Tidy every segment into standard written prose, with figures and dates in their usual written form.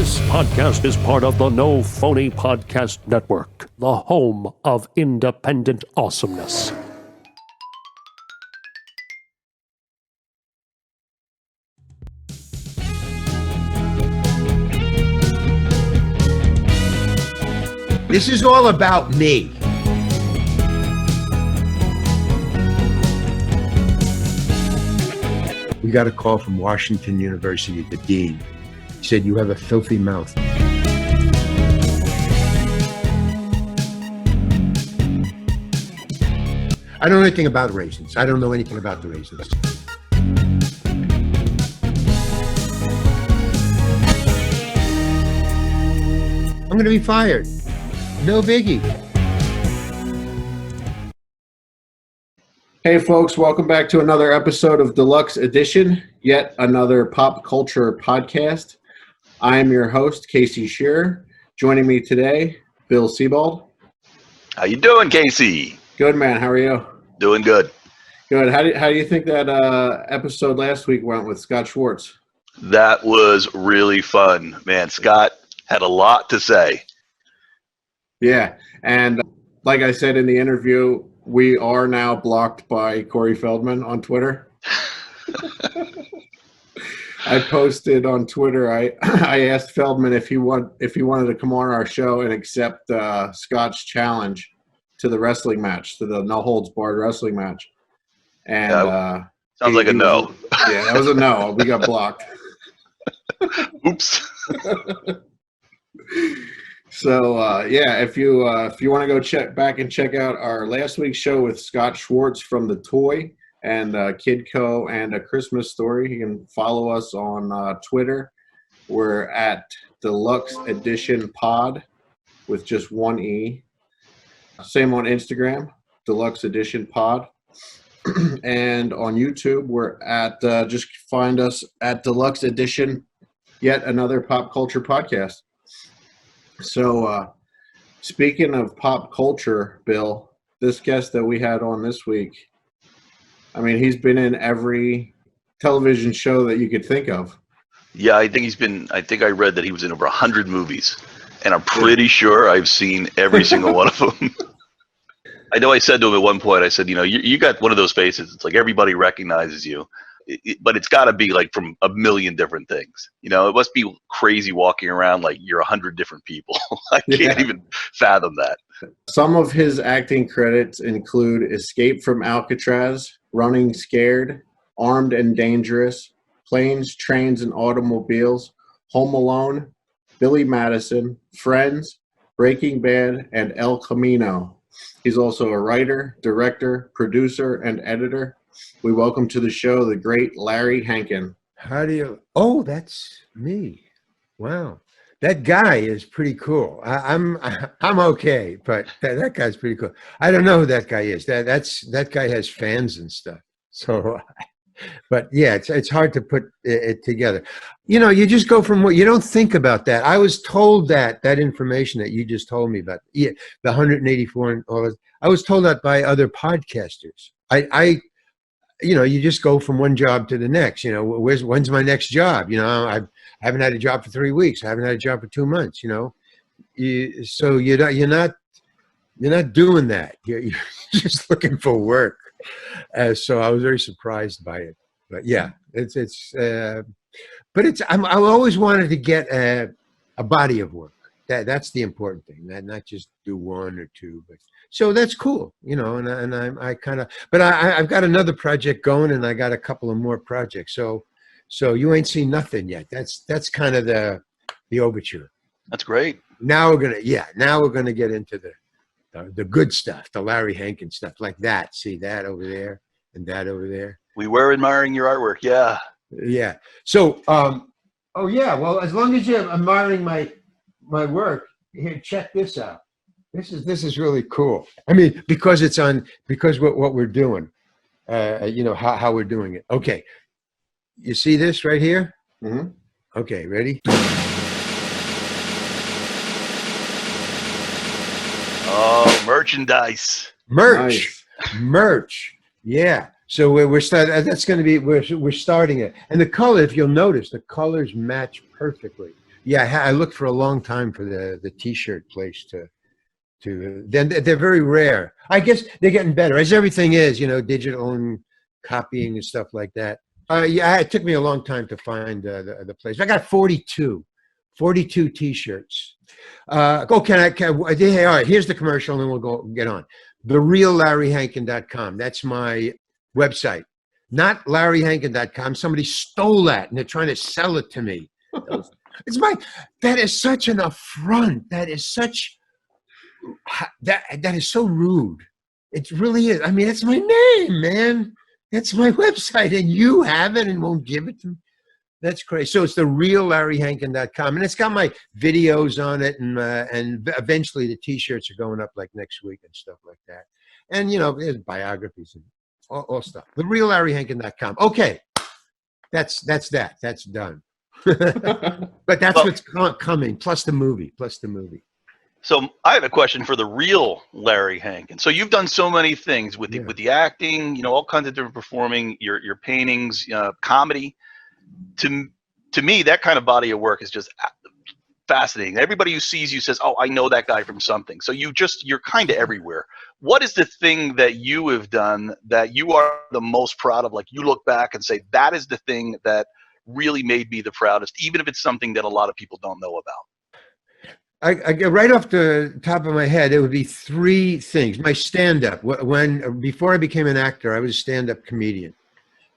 This podcast is part of the No Phony Podcast Network, the home of independent awesomeness. This is all about me. We got a call from Washington University, the dean. He said, "You have a filthy mouth." I don't know anything about raisins. I don't know anything about the raisins. I'm going to be fired. No biggie. Hey folks, welcome back to another episode of Deluxe Edition, yet another pop culture podcast. I am your host, Casey Shearer. Joining me today, Bill Sebald. How you doing, Casey? Good, man. How are you? Doing good. Good. How do you think that episode last week went with Scott Schwartz? That was really fun, man. Scott had a lot to say. Yeah, and like I said in the interview, we are now blocked by Corey Feldman on Twitter. I posted on Twitter. I asked Feldman if he wanted to come on our show and accept Scott's challenge to the wrestling match, to the no holds barred wrestling match. And sounds like a no. Yeah, that was a no. We got blocked. Oops. So if you want to go check out our last week's show with Scott Schwartz from The Toy and Kidco and A Christmas Story, you can follow us on Twitter. We're at Deluxe Edition Pod with just one E. Same on Instagram, Deluxe Edition Pod. And on YouTube, we're at just find us at Deluxe Edition, yet another pop culture podcast. So, speaking of pop culture, Bill, this guest that we had on this week, I mean, he's been in every television show that you could think of. Yeah, I think I read that he was in over 100 movies, and I'm pretty sure I've seen every single one of them. I know I said to him at one point, I said, you got one of those faces. It's like everybody recognizes you. But it's got to be like from a million different things. It must be crazy walking around like you're 100 different people. I can't even fathom that. Some of his acting credits include Escape from Alcatraz, Running Scared, Armed and Dangerous, Planes, Trains, and Automobiles, Home Alone, Billy Madison, Friends, Breaking Bad, and El Camino. He's also a writer, director, producer, and editor. We welcome to the show the great Larry Hankin. Oh, that's me. Wow. That guy is pretty cool. I'm okay, but that guy's pretty cool. I don't know who that guy is. That guy has fans and stuff. So, but yeah, it's hard to put it together. You just go from what you don't think about that. I was told that information that you just told me about, the 184 and all that. I was told that by other podcasters. You just go from one job to the next. When's my next job? I haven't had a job for 3 weeks. I haven't had a job for 2 months. So you're not doing that. You're just looking for work. So I was very surprised by it. But yeah, I always wanted to get a body of work. That's the important thing. Not just do one or two, but. So that's cool, and I kind of, but I've got another project going, and I got a couple of more projects. So you ain't seen nothing yet. That's kind of the overture. That's great. Now we're gonna get into the good stuff, the Larry Hankin stuff, like that. See that over there and that over there. We were admiring your artwork. Yeah. Yeah. So, well, as long as you're admiring my work, here, check this out. This is really cool. I mean, because what we're doing, how we're doing it. Okay, you see this right here? Mm-hmm. Okay, ready? Oh, merchandise. Merch. Yeah. So we're starting. That's going to be we're starting it, and the color. If you'll notice, the colors match perfectly. Yeah, I looked for a long time for the T-shirt place to. Then they're very rare. I guess they're getting better, as everything is, digital and copying and stuff like that. Yeah, it took me a long time to find the place. I got 42 T-shirts. All right, here's the commercial, and then we'll go get on. TheRealLarryHankin.com. That's my website. Not LarryHankin.com. Somebody stole that, and they're trying to sell it to me. That is such an affront. That is so rude. It really is. I mean, it's my name, man. That's my website, and you have it and won't give it to me. That's crazy. So it's TheRealLarryHankin.com, and it's got my videos on it, and eventually the T-shirts are going up like next week and stuff like that. And there's biographies and all stuff. TheRealLarryHankin.com. Okay, that's that. That's done. But that's what's coming. Plus the movie. So I have a question for the real Larry Hankin. So you've done so many things with the acting, all kinds of different performing, your paintings, comedy. To me, that kind of body of work is just fascinating. Everybody who sees you says, "Oh, I know that guy from something." So you're kind of everywhere. What is the thing that you have done that you are the most proud of? Like you look back and say, "That is the thing that really made me the proudest," even if it's something that a lot of people don't know about. I right off the top of my head, it would be three things. My stand-up. Before I became an actor, I was a stand-up comedian,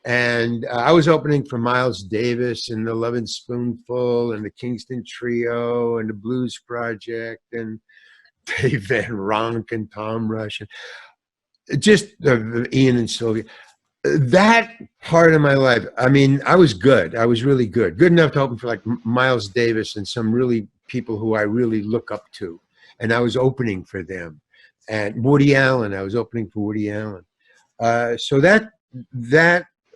and I was opening for Miles Davis and the Lovin' Spoonful and the Kingston Trio and the Blues Project and Dave Van Ronk and Tom Rush and just Ian and Sylvia. That part of my life, I mean, I was good. I was really good enough to open for like Miles Davis and some really people who I really look up to, and I was opening for them. And Woody Allen, I was opening for Woody Allen. So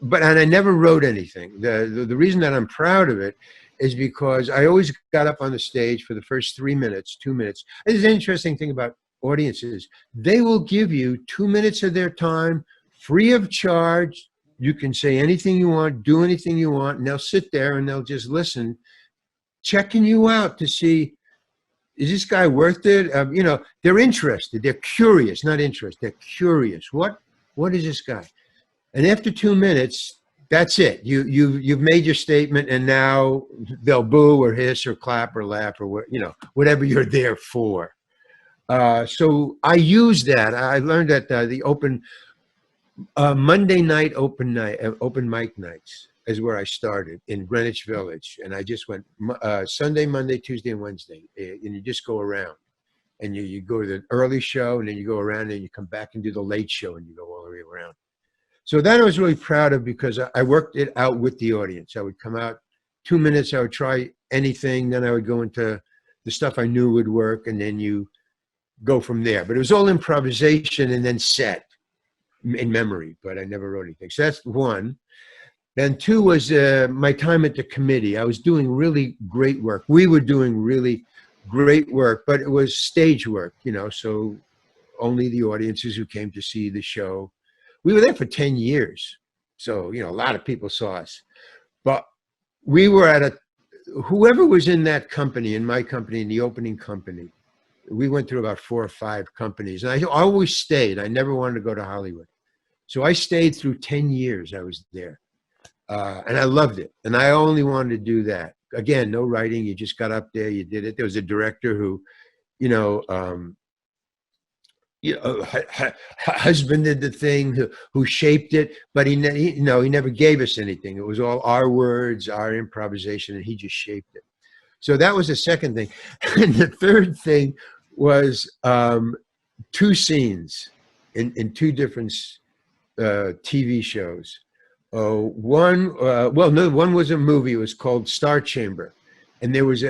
but I never wrote anything. The reason that I'm proud of it is because I always got up on the stage for the first 3 minutes, 2 minutes. There's an interesting thing about audiences. They will give you 2 minutes of their time free of charge. You can say anything you want, do anything you want, and they'll sit there and they'll just listen, checking you out to see, is this guy worth it? They're interested. They're curious, not interested. They're curious. What is this guy? And after 2 minutes, that's it. You've made your statement, and now they'll boo or hiss or clap or laugh or whatever you're there for. So I use that. I learned that the open Monday night open mic nights is where I started in Greenwich Village, and I just went Sunday, Monday, Tuesday, and Wednesday, and you just go around, and you go to the early show, and then you go around, and you come back and do the late show, and you go all the way around. So that I was really proud of because I worked it out with the audience. I would come out 2 minutes, I would try anything, then I would go into the stuff I knew would work, and then you go from there. But it was all improvisation and then set in memory, but I never wrote anything. So that's one. Then two was my time at the committee. I was doing really great work. We were doing really great work, but it was stage work, so only the audiences who came to see the show. We were there for 10 years. So, a lot of people saw us. But we were whoever was in that company, in my company, in the opening company, we went through about 4 or 5 companies. And I always stayed. I never wanted to go to Hollywood. So I stayed through 10 years. I was there. And I loved it. And I only wanted to do that. Again, no writing. You just got up there. You did it. There was a director who, husbanded the thing, who shaped it, but he never gave us anything. It was all our words, our improvisation, and he just shaped it. So that was the second thing. And the third thing was 2 scenes in 2 different TV shows. One was a movie. It was called Star Chamber, and there was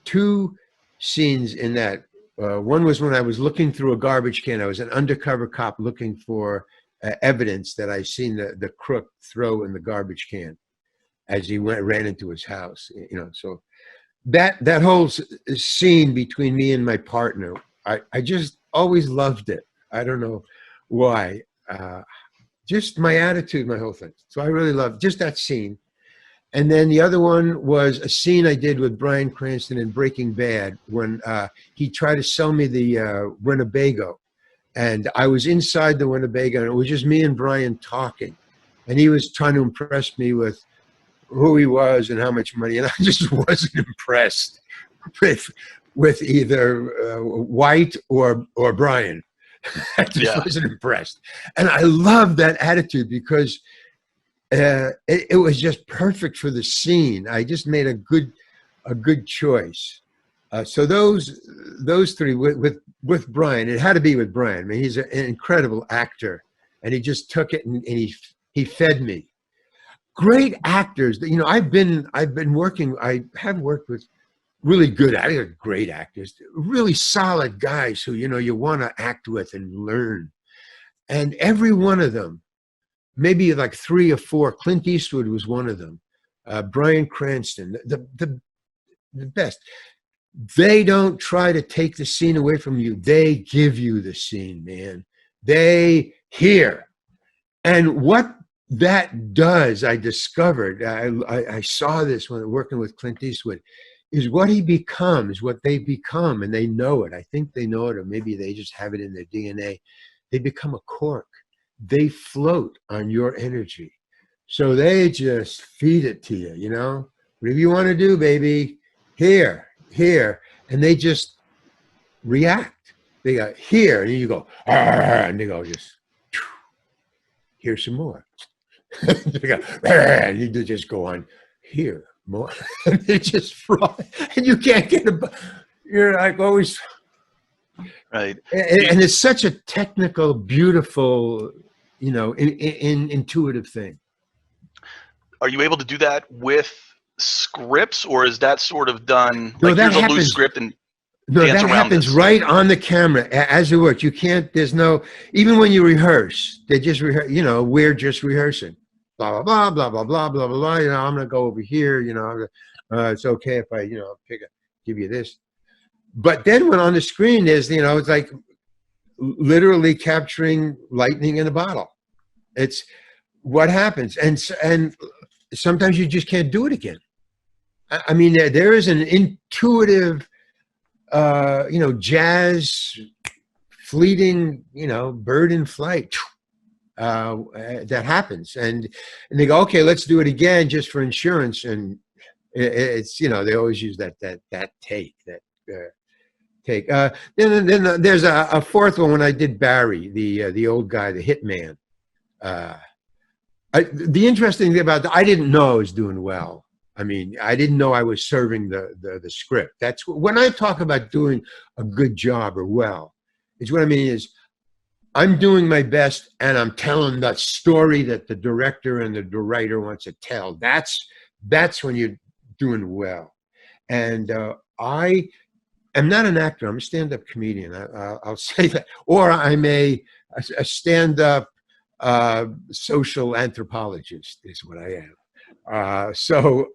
2 scenes in that. One was when I was looking through a garbage can. I was an undercover cop looking for evidence that I seen the crook throw in the garbage can as he ran into his house. So that whole scene between me and my partner, I just always loved it. I don't know why. Just my attitude, my whole thing. So I really loved just that scene. And then the other one was a scene I did with Bryan Cranston in Breaking Bad when he tried to sell me the Winnebago. And I was inside the Winnebago, and it was just me and Bryan talking. And he was trying to impress me with who he was and how much money. And I just wasn't impressed with either White or Bryan. I just wasn't impressed. And I love that attitude because it was just perfect for the scene. I just made a good choice. So those three with Bryan, it had to be with Bryan. I mean, he's an incredible actor, and he just took it and he fed me. Great actors. You know, I have worked with really good actors, great actors, really solid guys who, you know, you want to act with and learn. And every one of them, maybe like 3 or 4. Clint Eastwood was one of them. Bryan Cranston, the best. They don't try to take the scene away from you. They give you the scene, man. They hear. And what that does, I discovered, I saw this when working with Clint Eastwood, is what he becomes, what they become, and they know it. I think they know it, or maybe they just have it in their DNA. They become a cork. They float on your energy. So they just feed it to you, you know? Whatever you want to do, baby, here. And they just react. They go, here, and you go, and they go, just, here's some more. They go, and you just go on, here, more. And they just fry, and you can't get a, you're like always. Right. And it's such a technical, beautiful, you know, intuitive thing. Are you able to do that with scripts, or is that sort of done No, like that here's a happens, loose script and no, dance that around happens this? right on the camera as it works. You can't, there's no, even when you rehearse, they just rehearse, you know, we're just rehearsing. Blah, blah, blah, blah, blah, blah, blah, blah, blah. You know, I'm going to go over here, you know, it's okay if I, you know, give you this. But then when on the screen is, you know, it's like literally capturing lightning in a bottle. It's what happens. And sometimes you just can't do it again. I mean, there is an intuitive, you know, jazz, fleeting, you know, bird in flight that happens. And they go, okay, let's do it again just for insurance. And it's, you know, they always use that take. Then there's a fourth one when I did Barry, the old guy, the hitman. The interesting thing about that, I didn't know I was doing well. I mean, I didn't know I was serving the script. That's when I talk about doing a good job or well. It's what I mean is I'm doing my best and I'm telling that story that the director and the writer wants to tell. That's when you're doing well. And I am not an actor. I'm a stand-up comedian. I'll say that. Or I'm a stand-up social anthropologist is what I am. And so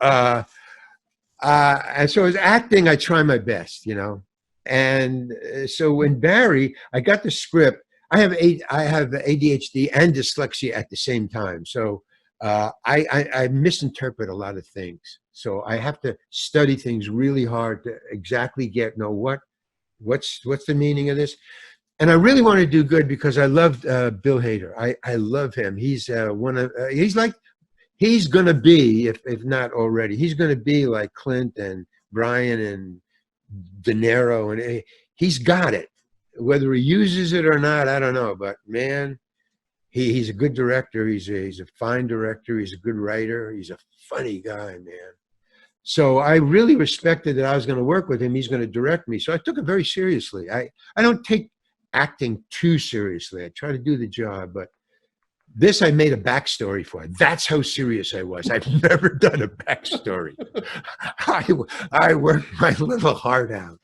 as acting, I try my best, you know. And so when Barry, I got the script. I have ADHD and dyslexia at the same time. So I misinterpret a lot of things. So I have to study things really hard to exactly know what's the meaning of this. And I really want to do good because I loved Bill Hader. I love him. He's he's going to be, if not already, he's going to be like Clint and Bryan and De Niro, and he's got it. Whether he uses it or not, I don't know. But man, he's a good director. He's a fine director. He's a good writer. He's a funny guy, man. So I really respected that I was going to work with him. He's going to direct me. So I took it very seriously. I don't take acting too seriously. I try to do the job, but this I made a backstory for. That's how serious I was. I've never done a backstory. I worked my little heart out.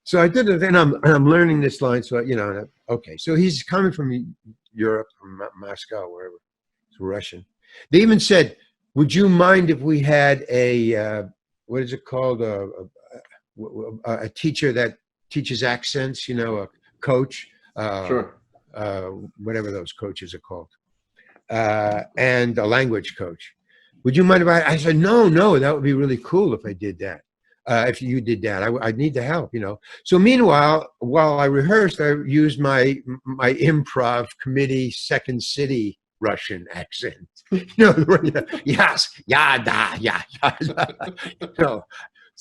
So I did it, and I'm learning this line. So you know, okay. So he's coming from Europe, from Moscow, wherever. It's Russian. They even said, "Would you mind if we had a what is it called? A teacher that teaches accents? You know, a coach. Sure. Whatever those coaches are called." And a language coach. Would you mind if I said, no, that would be really cool if I did that. If you did that, I'd need the help, you know. So meanwhile, while I rehearsed, I used my improv committee Second City Russian accent. You know, yes, yeah, da, yeah, yeah. So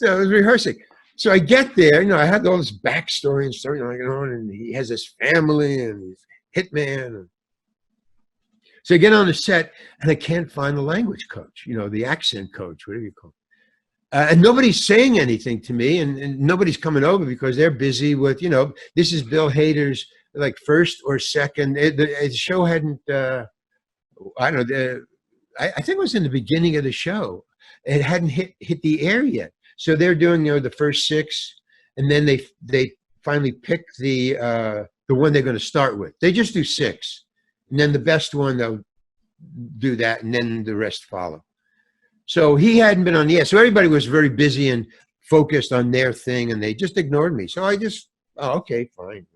I was rehearsing. So I get there, you know, I had all this backstory and story going on, and he has this family and he's hitman. And so I get on the set and I can't find the language coach, you know, the accent coach, whatever you call it. And nobody's saying anything to me, and nobody's coming over because they're busy with, you know, this is Bill Hader's like first or second. The show hadn't, I don't know, I think it was in the beginning of the show. It hadn't hit the air yet. So they're doing, you know, the first 6, and then they finally pick the one they're going to start with. They just do 6, and then the best one they'll do that, and then the rest follow. So he hadn't been on the air. So everybody was very busy and focused on their thing, and they just ignored me. So I just, oh, okay, fine.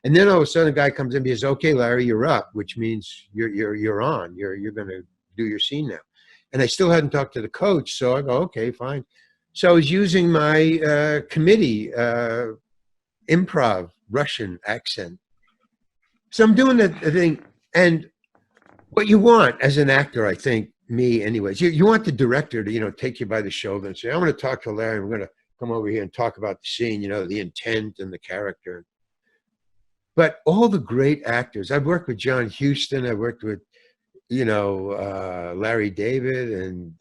And then all of a sudden, a guy comes in and says, "Okay, Larry, you're up," which means you're on. You're going to do your scene now. And I still hadn't talked to the coach, so I go, okay, fine. So I was using my committee improv Russian accent. So I'm doing the thing, and what you want as an actor, I think, me anyways, you want the director to, you know, take you by the shoulder and say, "I want to talk to Larry. We're going to come over here and talk about the scene, you know, the intent and the character." But all the great actors, I've worked with John Huston, I've worked with, you know, Larry David, and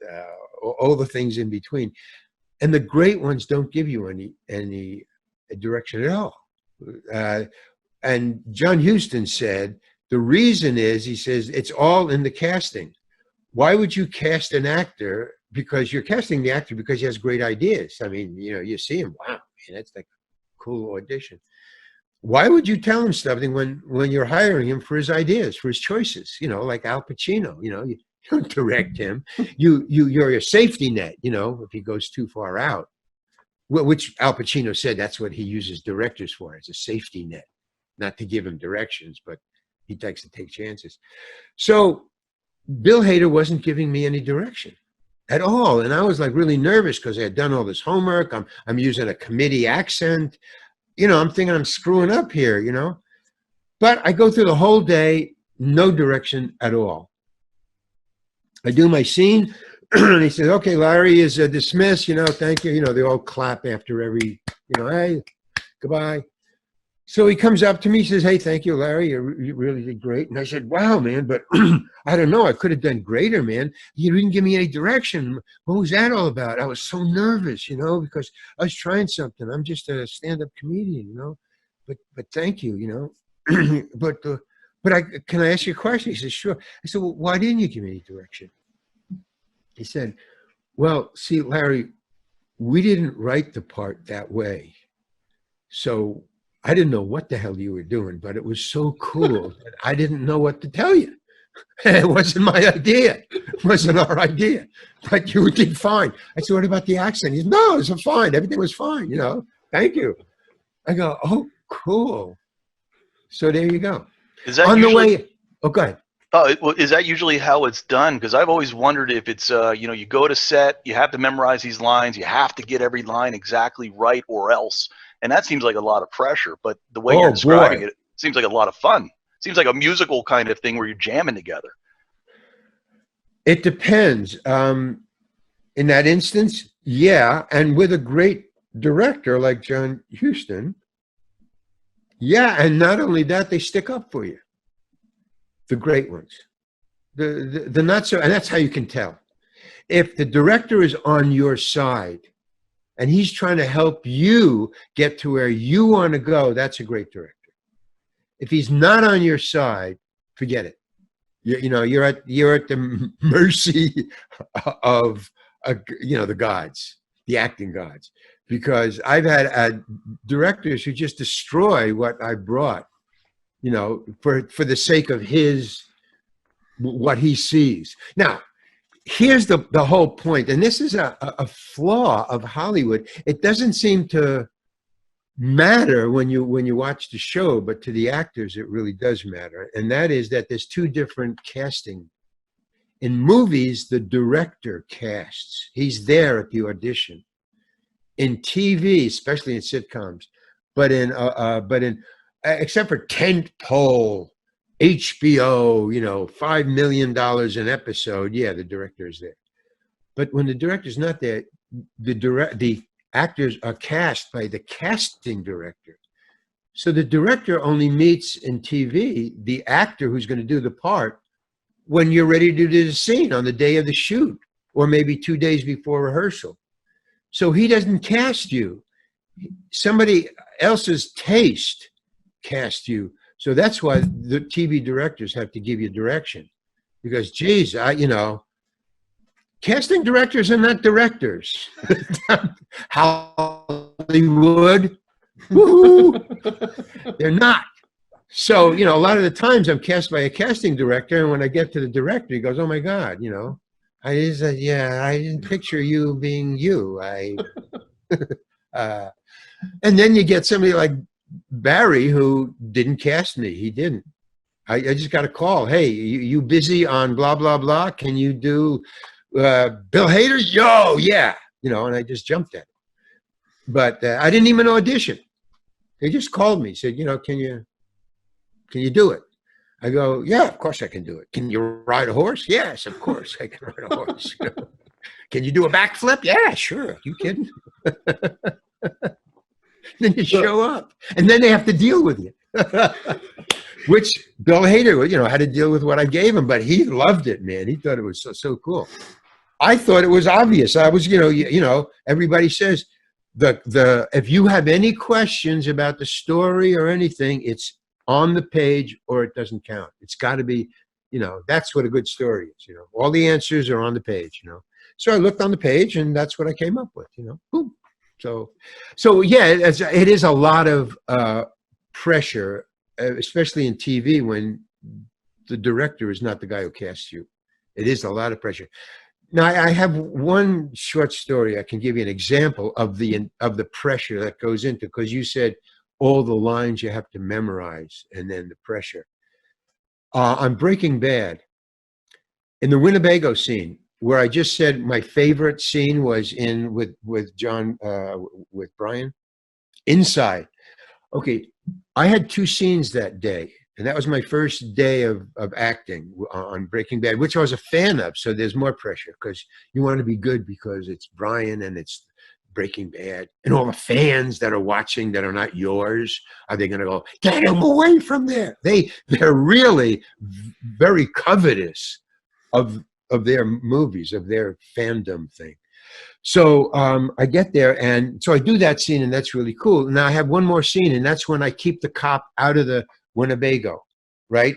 all the things in between. And the great ones don't give you any direction at all. And John Huston said, the reason is, he says, it's all in the casting. Why would you cast an actor? Because you're casting the actor because he has great ideas. I mean, you know, you see him, wow, man, that's like a cool audition. Why would you tell him something when you're hiring him for his ideas, for his choices? You know, like Al Pacino, you know, you don't direct him. You're a safety net, you know, if he goes too far out, which Al Pacino said that's what he uses directors for, as a safety net, not to give him directions, but he likes to take chances. So Bill Hader wasn't giving me any direction at all. And I was like really nervous because I had done all this homework. I'm using a committee accent. You know, I'm thinking I'm screwing up here, you know. But I go through the whole day, no direction at all. I do my scene, and he says, "Okay, Larry is dismissed, you know, thank you." You know, they all clap after every, you know, "Hey, goodbye." So he comes up to me, he says, "Hey, thank you, Larry, you really did great." And I said, "Wow, man, but I don't know, I could have done greater, man. You didn't give me any direction. What was that all about?" I was so nervous, you know, because I was trying something. I'm just a stand-up comedian, you know, but thank you, you know. but can I ask you a question? He says, "Sure." I said, "Well, why didn't you give me any direction?" He said, "Well, see, Larry, we didn't write the part that way. So I didn't know what the hell you were doing, but it was so cool that I didn't know what to tell you. It wasn't my idea. It wasn't our idea. But you did fine." I said, "What about the accent?" He said, "No, it was fine. Everything was fine, you know. Thank you." I go, "Oh, cool." So there you go. Is that on usually, the way? Oh, go ahead. is that usually how it's done? Because I've always wondered if it's, you know, you go to set, you have to memorize these lines, you have to get every line exactly right or else. And that seems like a lot of pressure. But the way you're describing it seems like a lot of fun. It seems like a musical kind of thing where you're jamming together. It depends. In that instance, yeah. And with a great director like John Huston, yeah. And not only that, they stick up for you. The great ones. The not so, and that's how you can tell. If the director is on your side and he's trying to help you get to where you want to go, that's a great director. If he's not on your side, forget it. You know, you're at the mercy of you know, the gods, the acting gods, because I've had directors who just destroy what I brought, you know, for the sake of what he sees. Now, here's the whole point, and this is a flaw of Hollywood. It doesn't seem to matter when you watch the show, but to the actors it really does matter. And that is that there's two different casting In movies, the director casts. He's there at the audition. In TV, especially in sitcoms, but in except for tentpole HBO, $5 million an episode, yeah, the director is there. But when the director's not there, the actors are cast by the casting director. So the director only meets in TV the actor who's going to do the part when you're ready to do the scene on the day of the shoot, or maybe 2 days before rehearsal. So he doesn't cast you. Somebody else's taste cast you. So that's why the TV directors have to give you direction. Because, geez, casting directors are not directors. Hollywood, woohoo, they're not. So, a lot of the times I'm cast by a casting director, and when I get to the director, he goes, "Oh my God, I didn't picture you being you." And then you get somebody like Barry who didn't cast me. He didn't. I just got a call. "Hey, you busy on blah, blah, blah? Can you do Bill Hader?" "Yo, yeah." And I just jumped at it. But I didn't even audition. They just called me, said, can you do it? I go, "Yeah, of course I can do it." "Can you ride a horse?" "Yes, of course I can ride a horse." "Can you do a backflip?" "Yeah, sure." "You kidding?" Then you show up, and then they have to deal with you. Which Bill Hader, had to deal with what I gave him, but he loved it, man. He thought it was so cool. I thought it was obvious. I was, everybody says if you have any questions about the story or anything, it's on the page or it doesn't count. It's got to be, that's what a good story is. All the answers are on the page. So I looked on the page, and that's what I came up with. Boom. So yeah, it is a lot of pressure, especially in TV when the director is not the guy who casts you. It is a lot of pressure. Now, I have one short story. I can give you an example of the pressure that goes into, because you said all the lines you have to memorize and then the pressure. On Breaking Bad, in the Winnebago scene, where I just said my favorite scene was in with John, with Brian, inside. Okay, I had 2 scenes that day, and that was my first day of acting on Breaking Bad, which I was a fan of. So there's more pressure because you want to be good because it's Brian and it's Breaking Bad, and all the fans that are watching that are not yours, are they going to go, "Get him away from there"? They're really very covetous of their movies, of their fandom thing. So I get there, and so I do that scene, and that's really cool. Now I have one more scene, and that's when I keep the cop out of the Winnebago, right?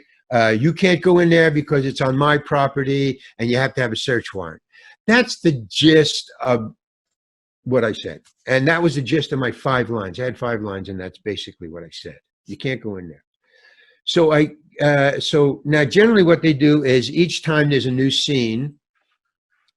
You can't go in there because it's on my property, and you have to have a search warrant. That's the gist of what I said. And that was the gist of my 5 lines. I had 5 lines, and that's basically what I said. You can't go in there. So so now generally what they do is each time there's a new scene,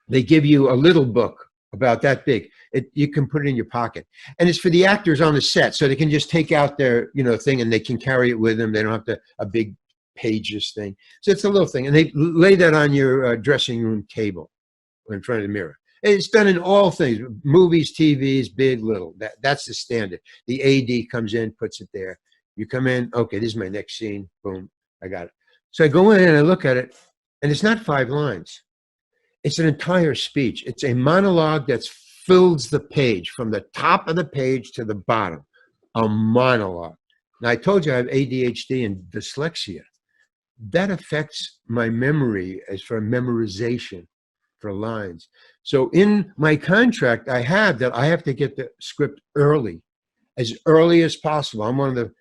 they give you a little book about that big. You can put it in your pocket, and it's for the actors on the set, so they can just take out their thing, and they can carry it with them. They don't have to a big pages thing. So it's a little thing, and they lay that on your dressing room table in front of the mirror. It's done in all things, movies, TVs, big, little. That's the standard. The AD comes in, puts it there. You come in, okay, this is my next scene. Boom, I got it. So I go in and I look at it, and it's not 5 lines. It's an entire speech. It's a monologue that fills the page from the top of the page to the bottom. A monologue. Now, I told you I have ADHD and dyslexia. That affects my memory as for memorization for lines. So in my contract, I have that I have to get the script as early as possible. I'm one of the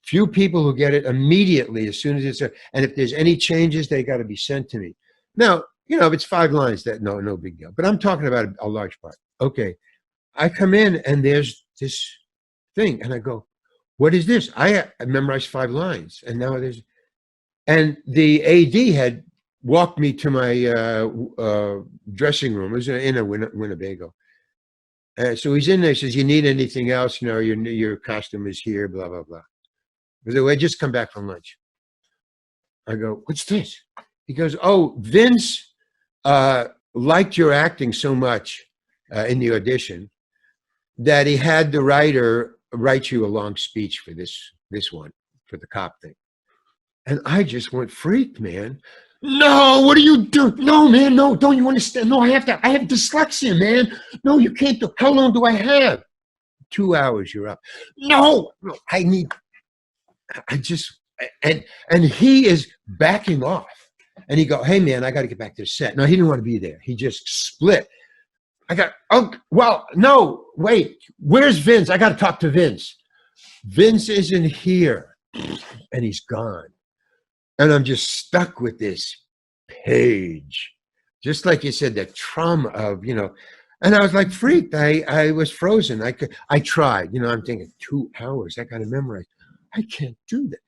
few people who get it immediately as soon as it's there. And if there's any changes, they got to be sent to me. Now, if it's 5 lines, that no big deal. But I'm talking about a large part. Okay, I come in and there's this thing, and I go, "What is this?" I memorized 5 lines, and now and the AD had walked me to my dressing room. It was in a Winnebago. So he's in there. He says, "You need anything else? Your costume is here, blah, blah, blah." I just come back from lunch. I go, "What's this?" He goes, "Oh, Vince liked your acting so much in the audition that he had the writer write you a long speech for this one, for the cop thing. And I just went freaked, man. No, what are you doing? No, man, no, don't you understand? No, I have dyslexia, man. No, you can't do. How long do I have? 2 hours, you're up. No, I just, and he is backing off. And he go, hey, man, I got to get back to the set. No, he didn't want to be there. He just split. Oh, well, no, wait, where's Vince? I got to talk to Vince. Vince isn't here. And he's gone. And I'm just stuck with this page. Just like you said, that trauma of, and I was like freaked. I was frozen. I tried, I'm thinking 2 hours. I got to memorize. I can't do that.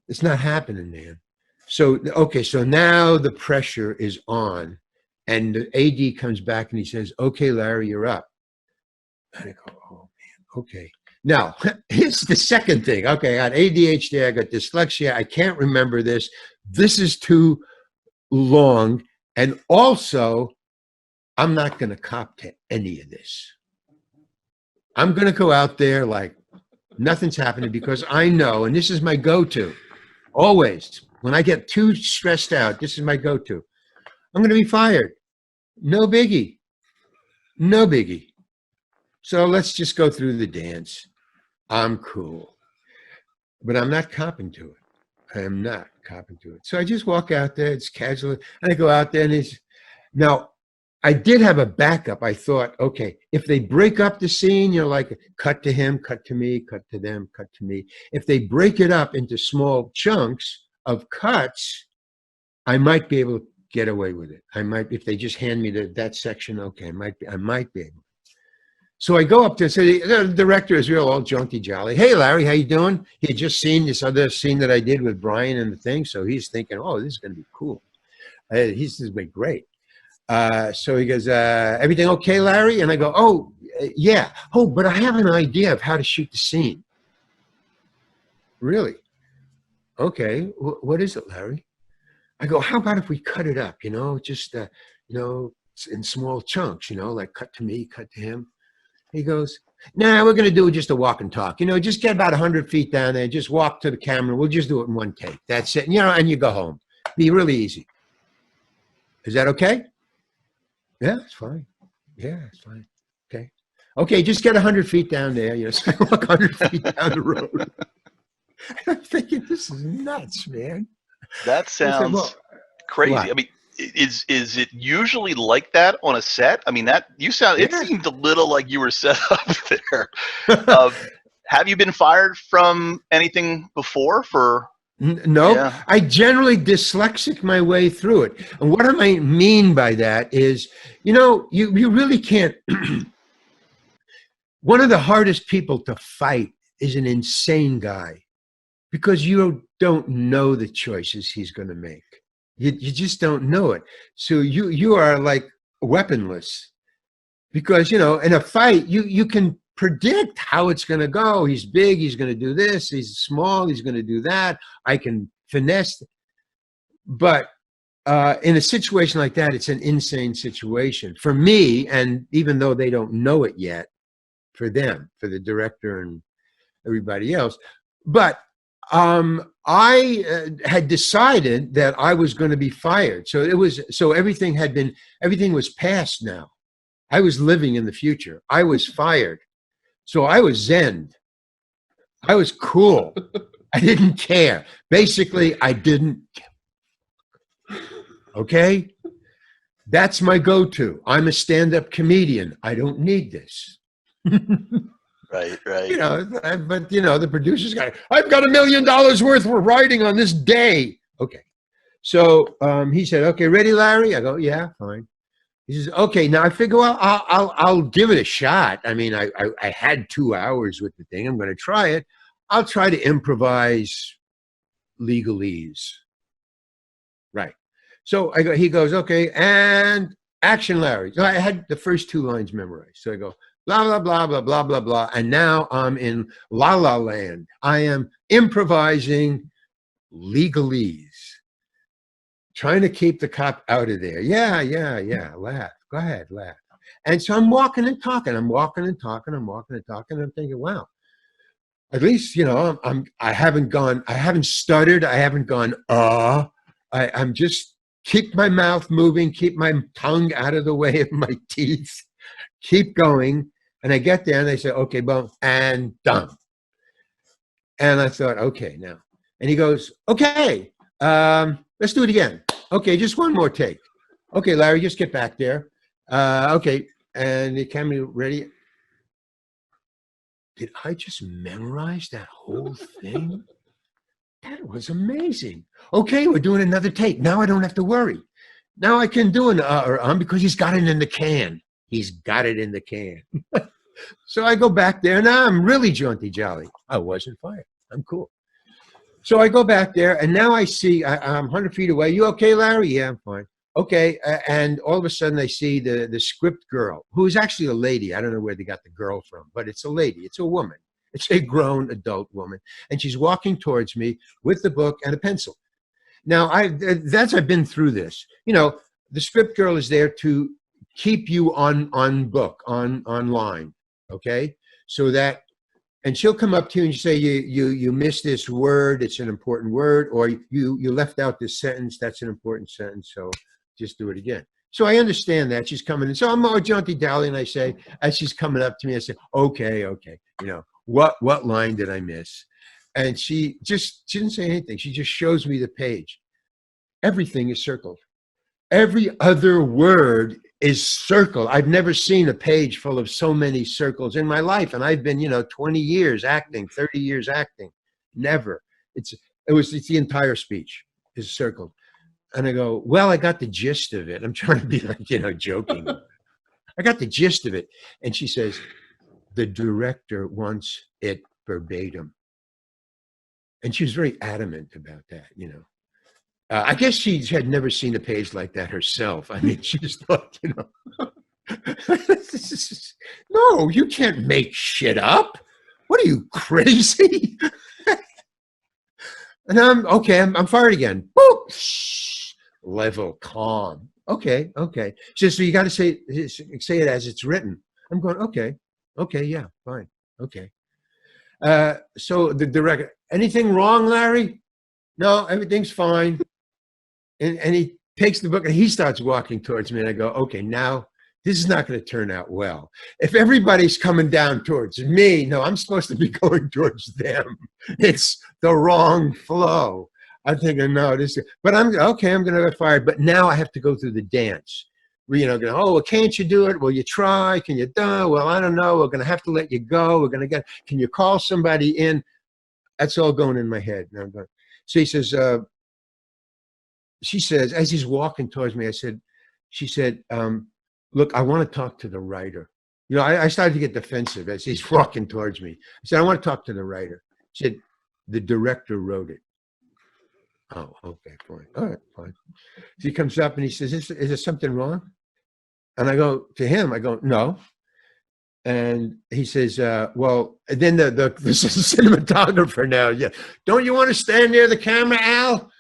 It's not happening, man. So, okay, so now the pressure is on. And the AD comes back and he says, okay, Larry, you're up. And I go, oh, man, okay. Now, here's the second thing. Okay, I got ADHD, I got dyslexia, I can't remember this. This is too long. And also, I'm not going to cop to any of this. I'm going to go out there like nothing's happening because I know, and this is my go-to, always. When I get too stressed out, this is my go-to. I'm going to be fired. No biggie. No biggie. So let's just go through the dance. I'm cool. But I'm not copping to it. I am not copping to it. So I just walk out there. It's casual. And I go out there and now, I did have a backup. I thought, okay, if they break up the scene, like cut to him, cut to me, cut to them, cut to me. If they break it up into small chunks of cuts, I might be able to get away with it. I might, if they just hand me that section, okay, I might be able. So I go up to say, the director is real all jaunty jolly. Hey, Larry, how you doing? He had just seen this other scene that I did with Brian and the thing, so he's thinking, oh, this is going to be cool. This is going to be great. So he goes, everything okay, Larry? And I go, oh, yeah. Oh, but I have an idea of how to shoot the scene. Really? Okay. What is it, Larry? I go, how about if we cut it up, just, in small chunks, like cut to me, cut to him. He goes, nah, we're going to do just a walk and talk, just get about 100 feet down there, just walk to the camera. We'll just do it in one take. That's it. And you go home. Be really easy. Is that okay? Yeah, it's fine. Yeah, it's fine. Okay. Okay, just get 100 feet down there. So I walk 100 feet down the road. I'm thinking, this is nuts, man. That sounds crazy. What? I mean, is it usually like that on a set? I mean, it seemed a little like you were set up there. Have you been fired from anything before for? No, yeah. I generally dyslexic my way through it. And what I mean by that is, you really can't. One of the hardest people to fight is an insane guy because you don't know the choices he's going to make. You just don't know it. So you are like weaponless because, in a fight, you can predict how it's going to go. He's big, he's going to do this. He's small, he's going to do that. I can finesse. But in a situation like that, it's an insane situation for me. And even though they don't know it yet, for them, for the director and everybody else. But I had decided that I was going to be fired. So everything was past now. I was living in the future. I was fired. So I was zen. I was cool. I didn't care. Basically, I didn't. Okay? That's my go-to. I'm a stand-up comedian. I don't need this. Right. But the producer's got, I've got $1 million worth of writing on this day. Okay. So he said, okay, ready, Larry? I go, yeah, fine. He says, okay, now I figure, well, I'll give it a shot. I mean, I had 2 hours with the thing. I'm going to try it. I'll try to improvise legalese. Right. So he goes, okay, and action, Larry. So I had the first 2 lines memorized. So I go, blah, blah, blah, blah, blah, blah, blah. And now I'm in La La Land. I am improvising legalese. trying to keep the cop out of there. Yeah, yeah, yeah. Laugh. Go ahead, laugh. And so I'm walking and talking. I'm walking and talking. I'm walking and talking. I'm thinking, wow, at least, I haven't stuttered. I haven't gone, I'm just keep my mouth moving, keep my tongue out of the way of my teeth, keep going. And I get there and they say, okay, boom, and done. And I thought, okay, now. And he goes, okay, let's do it again. Okay, just one more take. Okay, Larry, just get back there. Okay, and the camera ready. Did I just memorize that whole thing? That was amazing. Okay, we're doing another take. Now I don't have to worry. Now I can do an or because he's got it in the can. He's got it in the can. So I go back there. Now I'm really jaunty jolly. I wasn't fired. I'm cool. So I go back there, and now I see I'm 100 feet away. You okay, Larry? Yeah, I'm fine. Okay, and all of a sudden I see the script girl, who is actually a lady. I don't know where they got the girl from, but it's a lady. It's a woman. It's a grown adult woman, and she's walking towards me with the book and a pencil. Now I've been through this. The script girl is there to keep you on book, online, okay? So that, and she'll come up to you and say, you missed this word, it's an important word, or you left out this sentence, that's an important sentence, so just do it again. So I understand that she's coming in. So I'm all jaunty dally, and I say, as she's coming up to me, I say, okay, what line did I miss? And she didn't say anything. She just shows me the page. Everything is circled. Every other word is circled. I've never seen a page full of so many circles in my life. And I've been, 20 years acting, 30 years acting. Never. It's the entire speech is circled. And I go, well, I got the gist of it. I'm trying to be like, joking. I got the gist of it. And she says, the director wants it verbatim. And she was very adamant about that, I guess she had never seen a page like that herself. I mean, she just thought, no, you can't make shit up. What are you, crazy? And I'm fired again. Boop. Level, calm. Okay. So you got to say it as it's written. I'm going, okay, yeah, fine, okay. So the director, anything wrong, Larry? No, everything's fine. And he takes the book and he starts walking towards me, and I go, okay, now this is not going to turn out well. If everybody's coming down towards me, no, I'm supposed to be going towards them. It's the wrong flow. I'm thinking, no, but I'm going to get fired. But now I have to go through the dance. Well, can't you do it? Will you try? Can you do? Well, I don't know. We're going to have to let you go. Can you call somebody in? That's all going in my head. And I'm going, so she says, as he's walking towards me, she said, look, I want to talk to the writer. I started to get defensive as he's walking towards me. I said, I want to talk to the writer. She said, the director wrote it. Oh, okay, fine. All right, fine. So he comes up and he says, is there something wrong? And I go to him, no. And he says, well, then the cinematographer now, yeah. Don't you want to stand near the camera, Al?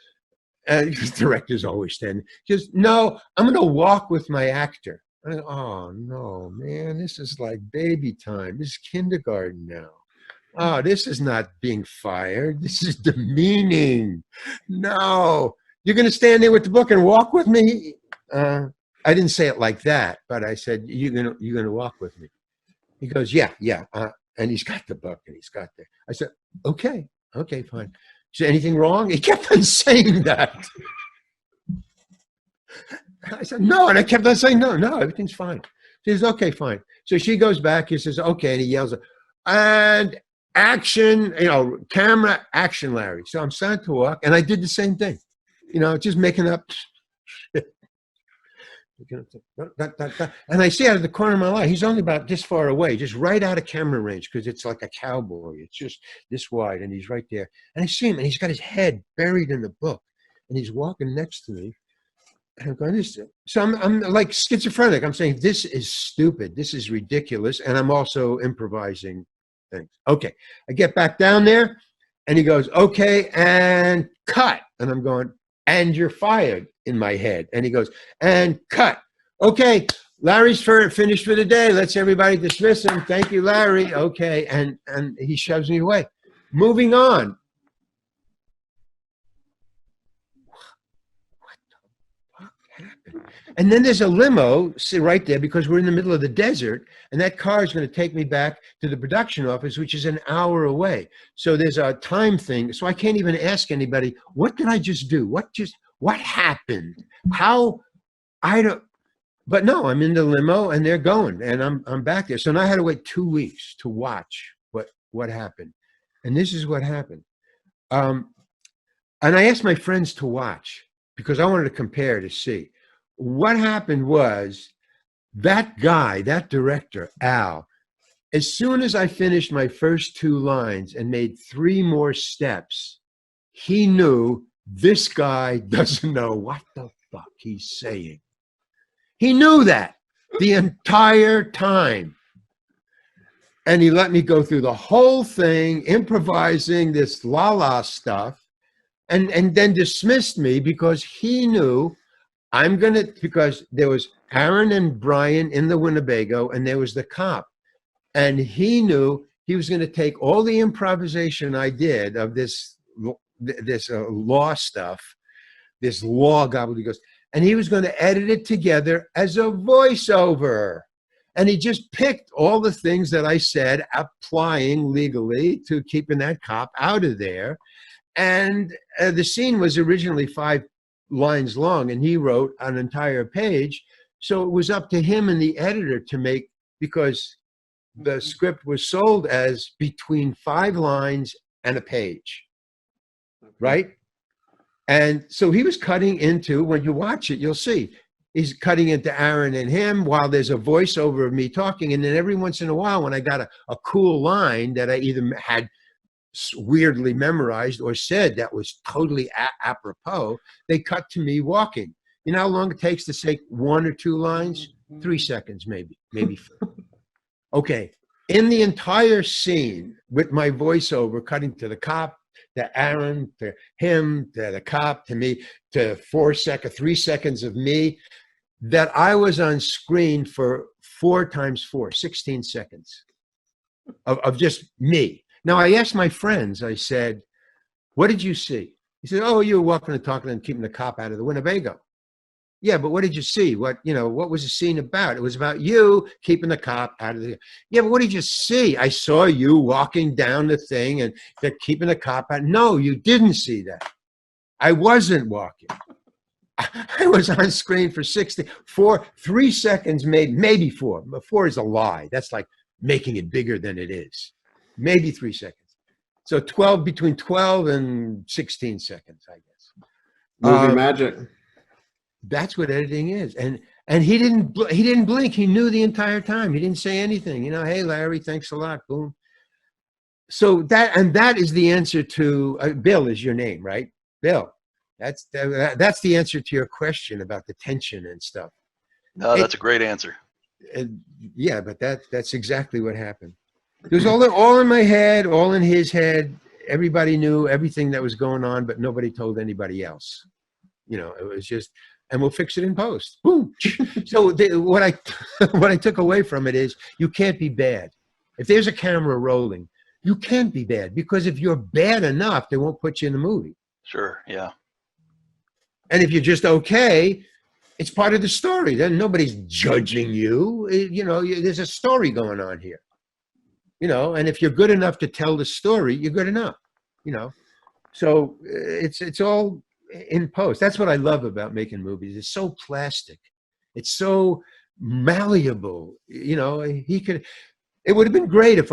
And the director's always standing. He goes, no, I'm going to walk with my actor. I go, oh, no, man, this is like baby time. This is kindergarten now. Oh, this is not being fired. This is demeaning. No, you're going to stand there with the book and walk with me? I didn't say it like that, but I said, you're going to walk with me. He goes, yeah. And he's got the book and he's got there. I said, okay, fine. Is there anything wrong? He kept on saying that. I said, no. And I kept on saying, no, everything's fine. She says, okay, fine. So she goes back. He says, okay. And he yells, and action, camera, action, Larry. So I'm starting to walk. And I did the same thing, just making up shit. And I see out of the corner of my eye, he's only about this far away, just right out of camera range, because it's like a cowboy. It's just this wide, and he's right there. And I see him, and he's got his head buried in the book, and he's walking next to me. And I'm going, so I'm like schizophrenic. I'm saying, this is stupid. This is ridiculous. And I'm also improvising things. Okay. I get back down there, and he goes, okay, and cut. And I'm going, and you're fired in my head. And he goes, and cut. Okay, Larry's finished for the day. Let's everybody dismiss him. Thank you, Larry. Okay, and he shoves me away. Moving on. What the fuck happened? And then there's a limo right there because we're in the middle of the desert, and that car is going to take me back to the production office, which is an hour away. So there's a time thing. So I can't even ask anybody, what did I just do? What happened? How? I don't. But no, I'm in the limo and they're going, and I'm back there. So now I had to wait 2 weeks to watch what happened. And this is what happened. And I asked my friends to watch because I wanted to compare to see. What happened was that guy, that director, Al, as soon as I finished my first 2 lines and made 3 more steps, he knew this guy doesn't know what the fuck he's saying. He knew that the entire time. And he let me go through the whole thing, improvising this la-la stuff, and then dismissed me because he knew because there was Aaron and Brian in the Winnebago, and there was the cop. And he knew he was going to take all the improvisation I did of this law stuff, this law gobbledygook, and he was going to edit it together as a voiceover. And he just picked all the things that I said, applying legally to keeping that cop out of there. And the scene was originally 5 lines long, and he wrote an entire page. So it was up to him and the editor to make, because the script was sold as between 5 lines and a page, right? And so he was cutting into, when you watch it, you'll see, he's cutting into Aaron and him while there's a voiceover of me talking. And then every once in a while, when I got a cool line that I either had weirdly memorized or said that was totally apropos, they cut to me walking. You know how long it takes to say 1 or 2 lines? 3 seconds, maybe 4. Okay, in the entire scene with my voiceover cutting to the cop, to Aaron, to him, to the cop, to me, to 3 seconds of me, that I was on screen for 4 times 4, 16 seconds of just me. Now, I asked my friends, I said, what did you see? He said, oh, you were walking and talking and keeping the cop out of the Winnebago. Yeah, but what did you see? What was the scene about? It was about you keeping the cop out of the... Yeah, but what did you see? I saw you walking down the thing and keeping the cop out. No, you didn't see that. I wasn't walking. I was on screen for 3 seconds, maybe 4. But 4 is a lie. That's like making it bigger than it is. Maybe 3 seconds. So between 12 and 16 seconds, I guess. Movie magic. That's what editing is. And he didn't blink. He knew the entire time. He didn't say anything. Hey, Larry, thanks a lot. Boom. So that is the answer to Bill is your name, right? Bill. That's the answer to your question about the tension and stuff. No, that's a great answer. Yeah, but that's exactly what happened. It was all in my head, all in his head. Everybody knew everything that was going on, but nobody told anybody else. It was just, and we'll fix it in post. Boom. So what I took away from it is you can't be bad. If there's a camera rolling, you can't be bad, because if you're bad enough, they won't put you in the movie. Sure, yeah. And if you're just okay, it's part of the story. Then nobody's judging you. There's a story going on here. And if you're good enough to tell the story, you're good enough. So it's all in post. That's what I love about making movies. It's so plastic. It's so malleable. It would have been great if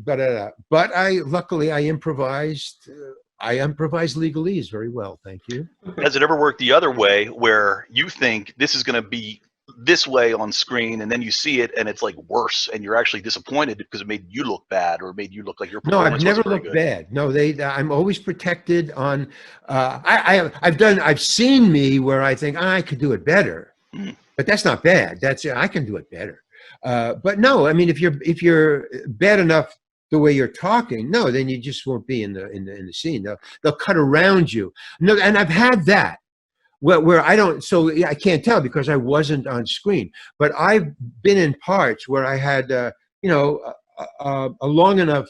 but luckily I improvised. I improvise legalese very well, thank you. Has it ever worked the other way, where you think this is going to be this way on screen, and then you see it and it's like worse, and you're actually disappointed because it made you look bad, or made you look like your performance No, I've never wasn't looked very good? bad. No, I'm always protected on. I've seen me where I think I could do it better, but that's not bad. I can do it better. But no, I mean, if you're bad enough the way you're talking, no, then you just won't be in the scene. They'll cut around you. No, and I've had that where I don't, so I can't tell because I wasn't on screen. But I've been in parts where I had, a long enough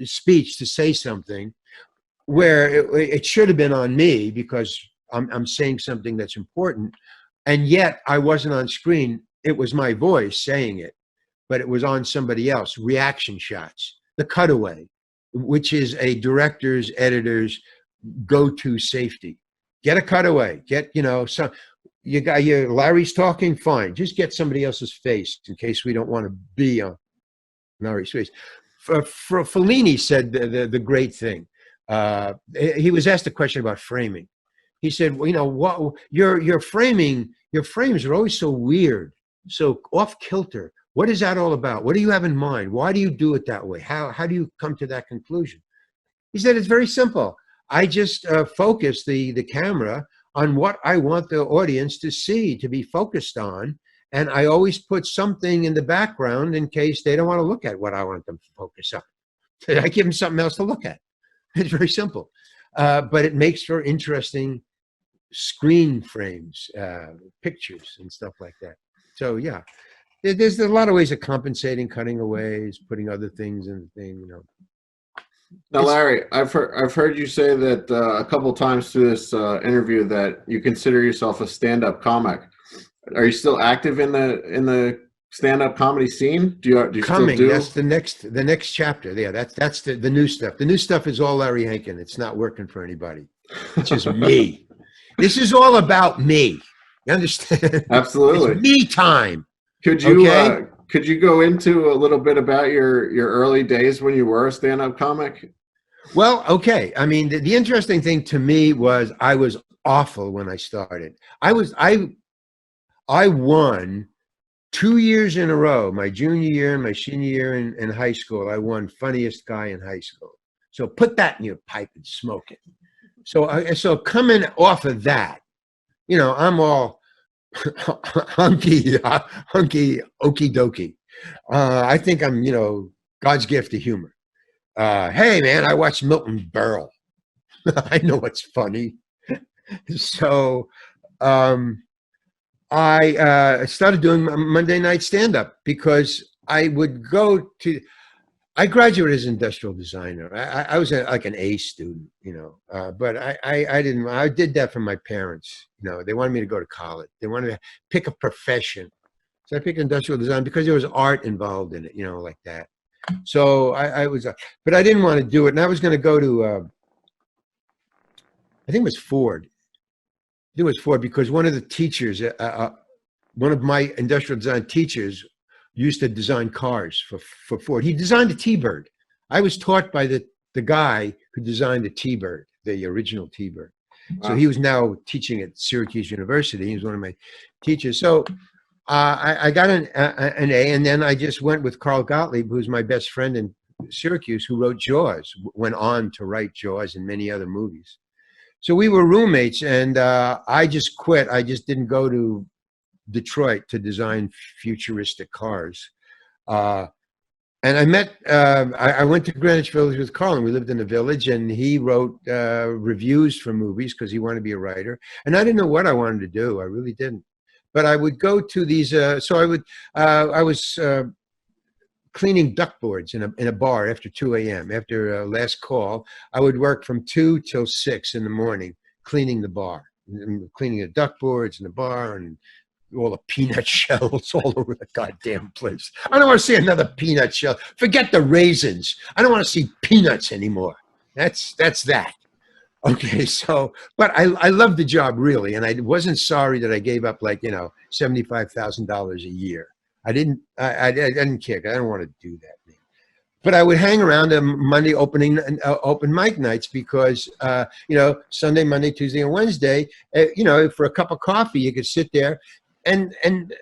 speech to say something where it should have been on me because I'm saying something that's important, and yet I wasn't on screen. It was my voice saying it, but it was on somebody else. Reaction shots, the cutaway, which is a director's, editor's go-to safety. Get a cutaway. Get, some. You got Larry's talking. Fine, just get somebody else's face in case we don't want to be on Larry's face. Fellini said the great thing. He was asked a question about framing. He said, well, what your frames are always so weird, so off kilter. What is that all about? What do you have in mind? Why do you do it that way? How do you come to that conclusion? He said, it's very simple. I just focus the camera on what I want the audience to see, to be focused on. And I always put something in the background in case they don't want to look at what I want them to focus on. I give them something else to look at. It's very simple. But it makes for interesting screen frames, pictures and stuff like that. So yeah, there's a lot of ways of compensating, cutting away, putting other things in the thing, Now, Larry, I've heard you say that a couple times through this interview that you consider yourself a stand-up comic. Are you still active in the stand-up comedy scene? Do you coming? Still do? That's the next chapter. Yeah, that's the new stuff. The new stuff is all Larry Hankin. It's not working for anybody. It's just me. This is all about me. You understand? Absolutely. It's me time. Could you go into a little bit about your early days when you were a stand-up comic? Well, okay. I mean, the interesting thing to me was I was awful when I started. I won 2 years in a row, my junior year and my senior year in high school. I won funniest guy in high school. So put that in your pipe and smoke it. So coming off of that, I'm all hunky, okie dokie. I think I'm, God's gift to humor. Hey man, I watched Milton Berle. I know what's funny. So I started doing Monday night stand-up because I would I graduated as an industrial designer. I was like an A student, but I did that for my parents. They wanted me to go to college. They wanted to pick a profession. So I picked industrial design because there was art involved in it, like that. So I was, but I didn't want to do it. And I was going to go to, I think it was Ford. It was Ford because one of the teachers, one of my industrial design teachers used to design cars for Ford. He designed a T-Bird. I was taught by the guy who designed the T-Bird, the original T-Bird. Wow. So he was now teaching at Syracuse University. He was one of my teachers. So I got an A, and then I just went with Carl Gottlieb, who's my best friend in Syracuse, who wrote Jaws, went on to write Jaws and many other movies. So we were roommates, and I just quit. I just didn't go to Detroit to design futuristic cars. And I met, I went to Greenwich Village with Carl, and we lived in the village, and he wrote reviews for movies because he wanted to be a writer. And I didn't know what I wanted to do. I really didn't. But I would go to these, I was cleaning duckboards in a bar after 2 a.m. After last call, I would work from 2 till 6 in the morning cleaning the bar, cleaning the duckboards in the bar and all the peanut shells all over the goddamn place. I don't want to see another peanut shell. Forget the raisins. I don't want to see peanuts anymore. That's that. Okay, so, but I loved the job really, and I wasn't sorry that I gave up like, $75,000 a year. I didn't care. I don't want to do that. But I would hang around on Monday open mic nights because, Sunday, Monday, Tuesday, and Wednesday, for a cup of coffee, you could sit there. And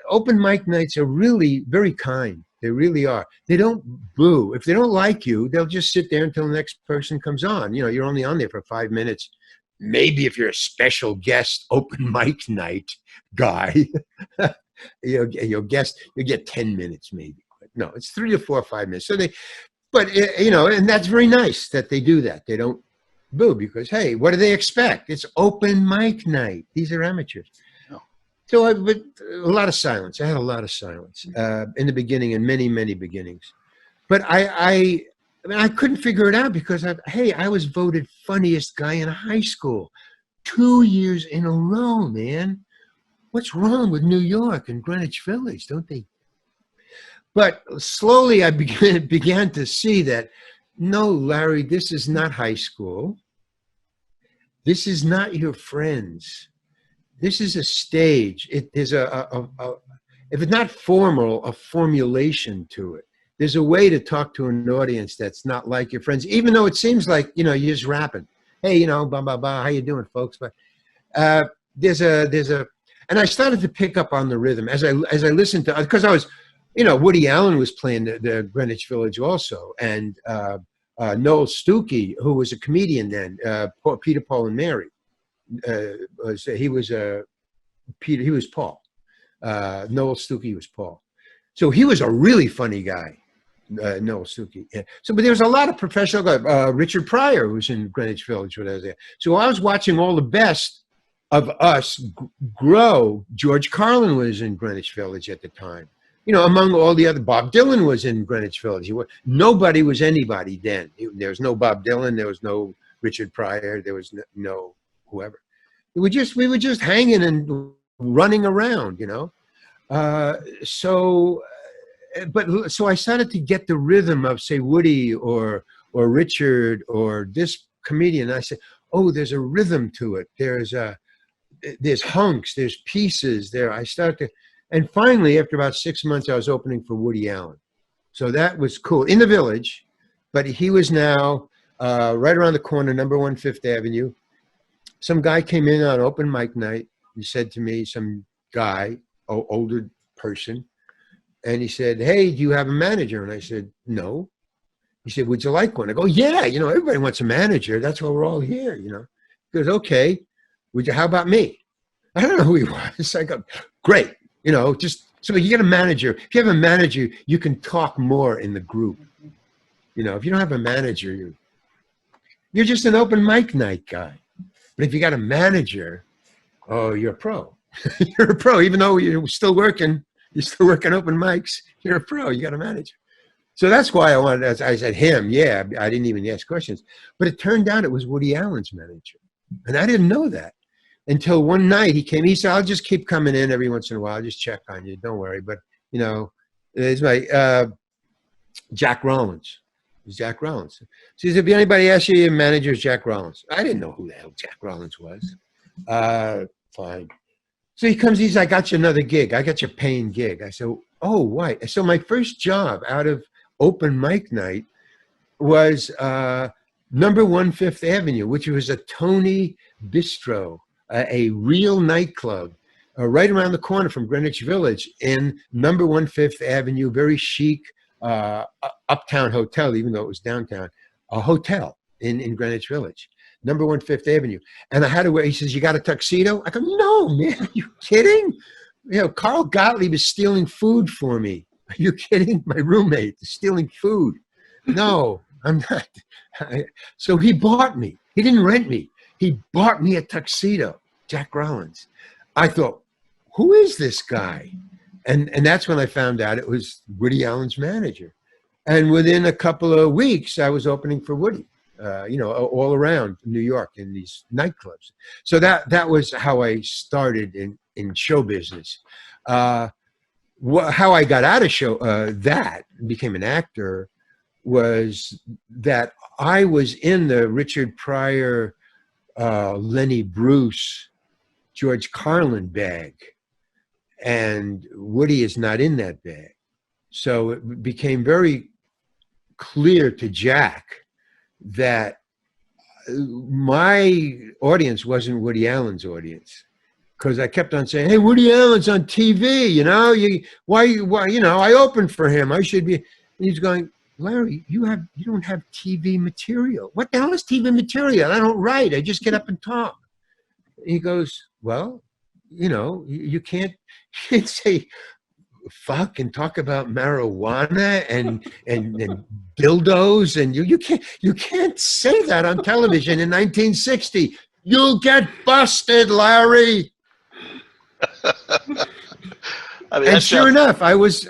open mic nights are really very kind. They really are. They don't boo. If they don't like you, they'll just sit there until the next person comes on. You're only on there for 5 minutes. Maybe if you're a special guest open mic night guy, you'll get 10 minutes maybe. But no, it's 3 to 4 or 5 minutes. So But, you know, and that's very nice that they do that. They don't boo because, hey, what do they expect? It's open mic night. These are amateurs. No. So but a lot of silence. I had a lot of silence in the beginning and many, many beginnings. But I mean, I couldn't figure it out because, I was voted funniest guy in high school 2 years in a row, man. What's wrong with New York and Greenwich Village? Don't they? But slowly I began to see that, no, Larry, this is not high school. This is not your friends. This is a stage. There's if it's not formal, a formulation to it. There's a way to talk to an audience that's not like your friends, even though it seems like, you know, you're just rapping. Hey, you know, blah, blah, blah. How you doing, folks? But and I started to pick up on the rhythm as I listened to, because I was, you know, Woody Allen was playing the Greenwich Village also, and Noel Stukey, who was a comedian then, Peter, Paul, and Mary, he was Paul. Noel Stukey was Paul. So he was a really funny guy, Noel Stukey. Yeah. So, but there was a lot of professional guys. Richard Pryor was in Greenwich Village when I was there. So I was watching all the best of us grow. George Carlin was in Greenwich Village at the time. You know, among all the other, Bob Dylan was in Greenwich Village. Nobody was anybody then. There was no Bob Dylan. There was no Richard Pryor. There was no whoever. We were just hanging and running around, you know. So I started to get the rhythm of, say, Woody or Richard or this comedian. I said, oh, there's a rhythm to it. There's hunks, there's pieces there. I started to, and finally, after about 6 months, I was opening for Woody Allen. So that was cool in the Village, but he was now right around the corner, number 1 Fifth Avenue. Some guy came in on open mic night. He said to me, some guy, older person, and he said, hey, do you have a manager? And I said, no. He said, would you like one? I go, yeah, you know, everybody wants a manager. That's why we're all here, you know. He goes, okay, how about me? I don't know who he was. I go, great. You know, just so you get a manager. If you have a manager, you can talk more in the group. You know, if you don't have a manager, you're just an open mic night guy. But if you got a manager, oh, you're a pro. You're a pro, even though you're still working open mics. You're a pro. You got a manager. So that's why I said him. Yeah, I didn't even ask questions. But it turned out it was Woody Allen's manager. And I didn't know that until one night he came. He said, I'll just keep coming in every once in a while. I'll just check on you. Don't worry. But, you know, it's my Jack Rollins. It's Jack Rollins. So he said, if anybody asks you, your manager is Jack Rollins. I didn't know who the hell Jack Rollins was. Fine. So he comes, he's, I got you another gig. I got you a paying gig. I said, oh, why? So my first job out of open mic night was number 1 Fifth Avenue, which was a Tony Bistro, a real nightclub right around the corner from Greenwich Village in number 1 Fifth Avenue, very chic uptown hotel, even though it was downtown, a hotel in Greenwich Village. Number 1 Fifth Avenue. And I had to wear, he says, you got a tuxedo? I go, no, man, are you kidding? You know, Carl Gottlieb is stealing food for me. Are you kidding? My roommate is stealing food. No, I'm not. So he bought me. He didn't rent me. He bought me a tuxedo, Jack Rollins. I thought, who is this guy? And that's when I found out it was Woody Allen's manager. And within a couple of weeks, I was opening for Woody. You know, all around New York in these nightclubs. So that was how I started in show business. How I got out of became an actor, was that I was in the Richard Pryor, Lenny Bruce, George Carlin bag, and Woody is not in that bag. So it became very clear to Jack that my audience wasn't Woody Allen's audience, because I kept on saying, hey, Woody Allen's on TV, you know, why, you know, I opened for him, I should be. And he's going, Larry, you don't have TV material. What the hell is TV material? I don't write, I just get up and talk. He goes, well, you know, you can't say fuck and talk about marijuana and dildos, and you can't say that on television in 1960. You'll get busted, Larry. I mean, And that sure sounds, enough, I was,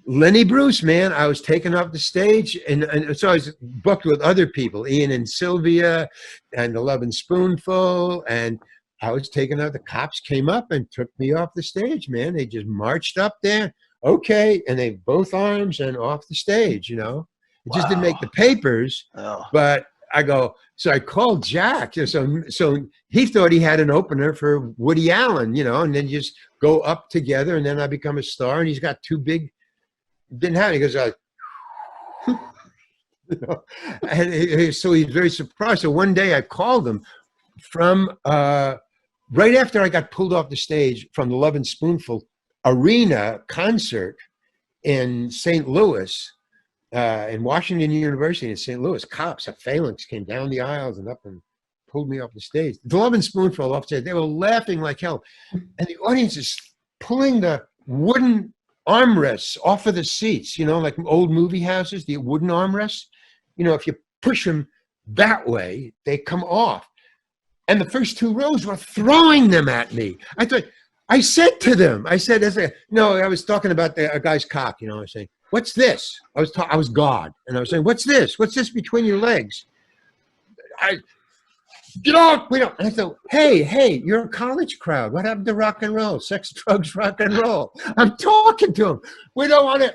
Lenny Bruce, man, I was taken off the stage, and so I was booked with other people, Ian and Sylvia, and the Love and Spoonful, and I was taken out. The cops came up and took me off the stage, man. They just marched up there, okay, and they both arms and off the stage, It just didn't make the papers, oh. but I go, so I called Jack. So he thought he had an opener for Woody Allen, and then just go up together, and then I become a star. And he's got two big, didn't have it. He goes, and so he's very surprised. So one day I called him from right after I got pulled off the stage from the Love and Spoonful Arena concert in St. Louis. In Washington University in St. Louis, cops, a phalanx came down the aisles and up and pulled me off the stage. The Love and Spoonful upstairs, they were laughing like hell. And the audience is pulling the wooden armrests off of the seats, like old movie houses, the wooden armrests. If you push them that way, they come off. And the first two rows were throwing them at me. I said to them, I was talking about a guy's cock, I was saying, what's this? I was God. And I was saying, what's this? What's this between your legs? Get off. And I thought, hey, you're a college crowd. What happened to rock and roll? Sex, drugs, rock and roll. I'm talking to them. We don't want to.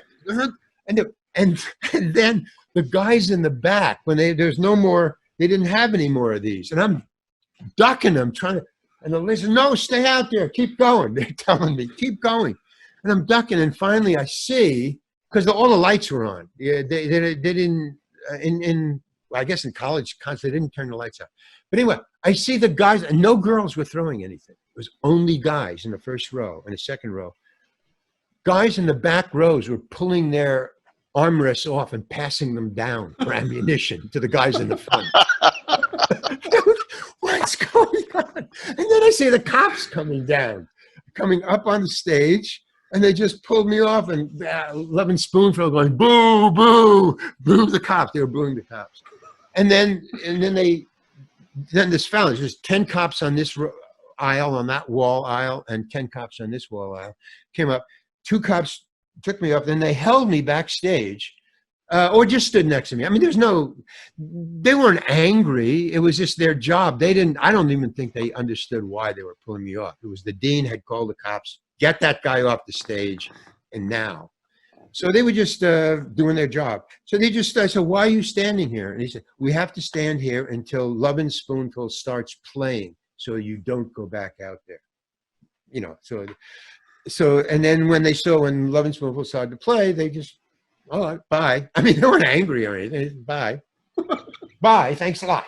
And then the guys in the back, when there's no more, they didn't have any more of these. And I'm ducking them, and the lady says, no, stay out there. Keep going. They're telling me, keep going. And I'm ducking. And finally I see, because all the lights were on. Yeah, they didn't, I guess in college, they didn't turn the lights on. But anyway, I see the guys, and no girls were throwing anything. It was only guys in the first row and the second row. Guys in the back rows were pulling their armrests off and passing them down for ammunition to the guys in the front. What's going on? And then I see the cops coming up on the stage. And they just pulled me off, and Love and Spoonful going, boo, boo, boo the cops. They were booing the cops. And then this phalanx, there's 10 cops on this aisle, on that wall aisle, and 10 cops on this wall aisle, came up. 2 cops took me up, then they held me backstage, or just stood next to me. I mean, they weren't angry. It was just their job. I don't even think they understood why they were pulling me off. It was the dean had called the cops, get that guy off the stage, and now. So they were just doing their job. So I said, why are you standing here? And he said, we have to stand here until Love and Spoonful starts playing so you don't go back out there. So and then when Love and Spoonful started to play, they just, all right, bye. I mean, they weren't angry or anything. Bye. Bye, thanks a lot.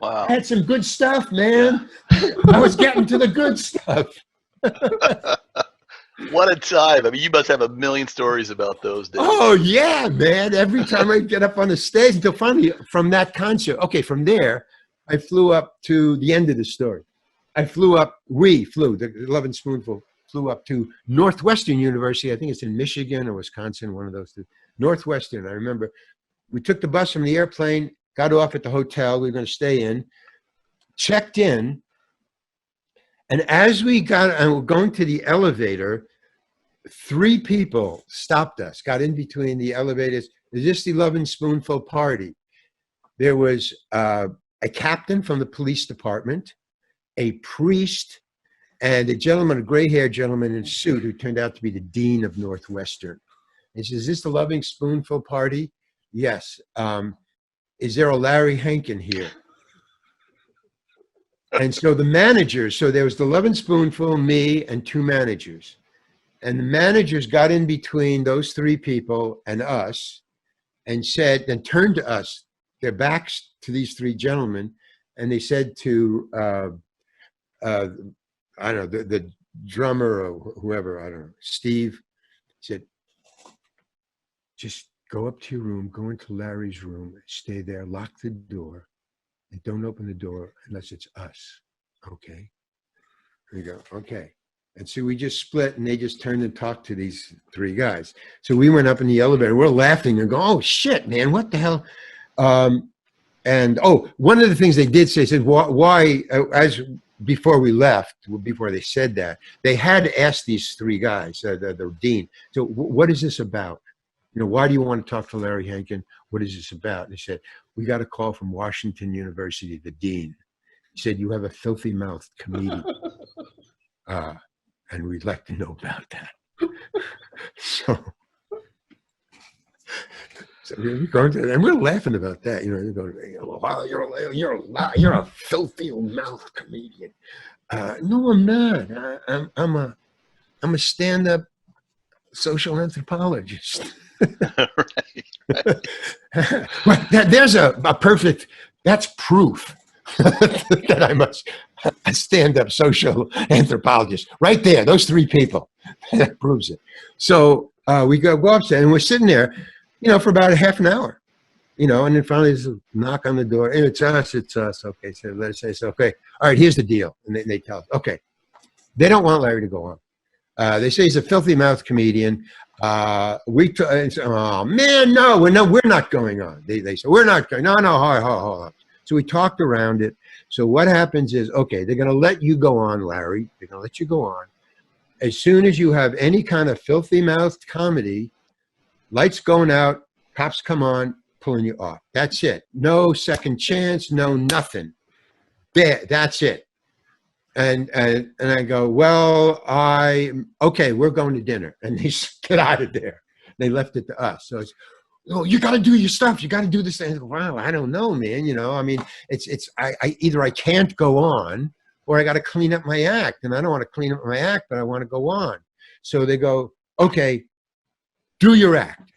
Wow. I had some good stuff, man. I was getting to the good stuff. What a time. I mean, you must have a million stories about those days. Oh, yeah, man. Every time I get up on the stage, until finally, from that concert, from there, I flew up to the end of the story. The Love and Spoonful flew up to Northwestern University. I think it's in Michigan or Wisconsin, one of those two. Northwestern, I remember. We took the bus from the airplane, got off at the hotel we were going to stay in, checked in, and as we were going to the elevator, 3 people stopped us, got in between the elevators. Is this the Love and Spoonful party? There was a captain from the police department, a priest, and a gray-haired gentleman in a suit who turned out to be the dean of Northwestern. He says, is this the Love and Spoonful party? Yes. Is there a Larry Hankin here? And so the managers, there was the Love and Spoonful, me, and 2 managers. And the managers got in between those 3 people and us and turned to us, their backs to these 3 gentlemen, and they said to, I don't know, the drummer or whoever, I don't know, Steve, said, just go up to your room, go into Larry's room, stay there, lock the door, and don't open the door unless it's us. Okay? There you go. Okay. And so we just split, and they just turned and talked to these three guys. So we went up in the elevator. We're laughing and go, "Oh shit, man, what the hell?" And one of the things they did say, said, "Why?" As before we left, before they said that, they had asked these three guys, the dean, "So what is this about? Why do you want to talk to Larry Hankin? What is this about?" And they said, "We got a call from Washington University, the dean. He said, you have a filthy-mouthed comedian. And we'd like to know about that." So we're going to, and we're laughing about that. You're going, "Wow, you're a filthy-mouthed comedian." No, I'm not. I'm a stand-up social anthropologist. Right. There's a perfect. That's proof that I'm a stand-up social anthropologist. Right there, those three people. That proves it. So we go upstairs, and we're sitting there, for about a half an hour, and then finally there's a knock on the door. "Hey, it's us. Okay, so let's say, so, okay. All right, here's the deal." And they tell us, okay, they don't want Larry to go on. They say he's a filthy-mouthed comedian. Oh man, no, we're not going on. They say, "We're not going." No, hold on. So we talked around it. So what happens is, okay, they're going to let you go on, Larry. They're going to let you go on. As soon as you have any kind of filthy-mouthed comedy, lights going out, cops come on, pulling you off. That's it. No second chance, no nothing. There, that's it. And I go, "Well, okay, we're going to dinner." And they said, "Get out of there." They left it to us. So it's, "Oh, you got to do your stuff. You got to do this thing." Wow, I don't know, man. I mean, I either I can't go on, or I got to clean up my act, and I don't want to clean up my act, but I want to go on. So they go, "Okay, do your act."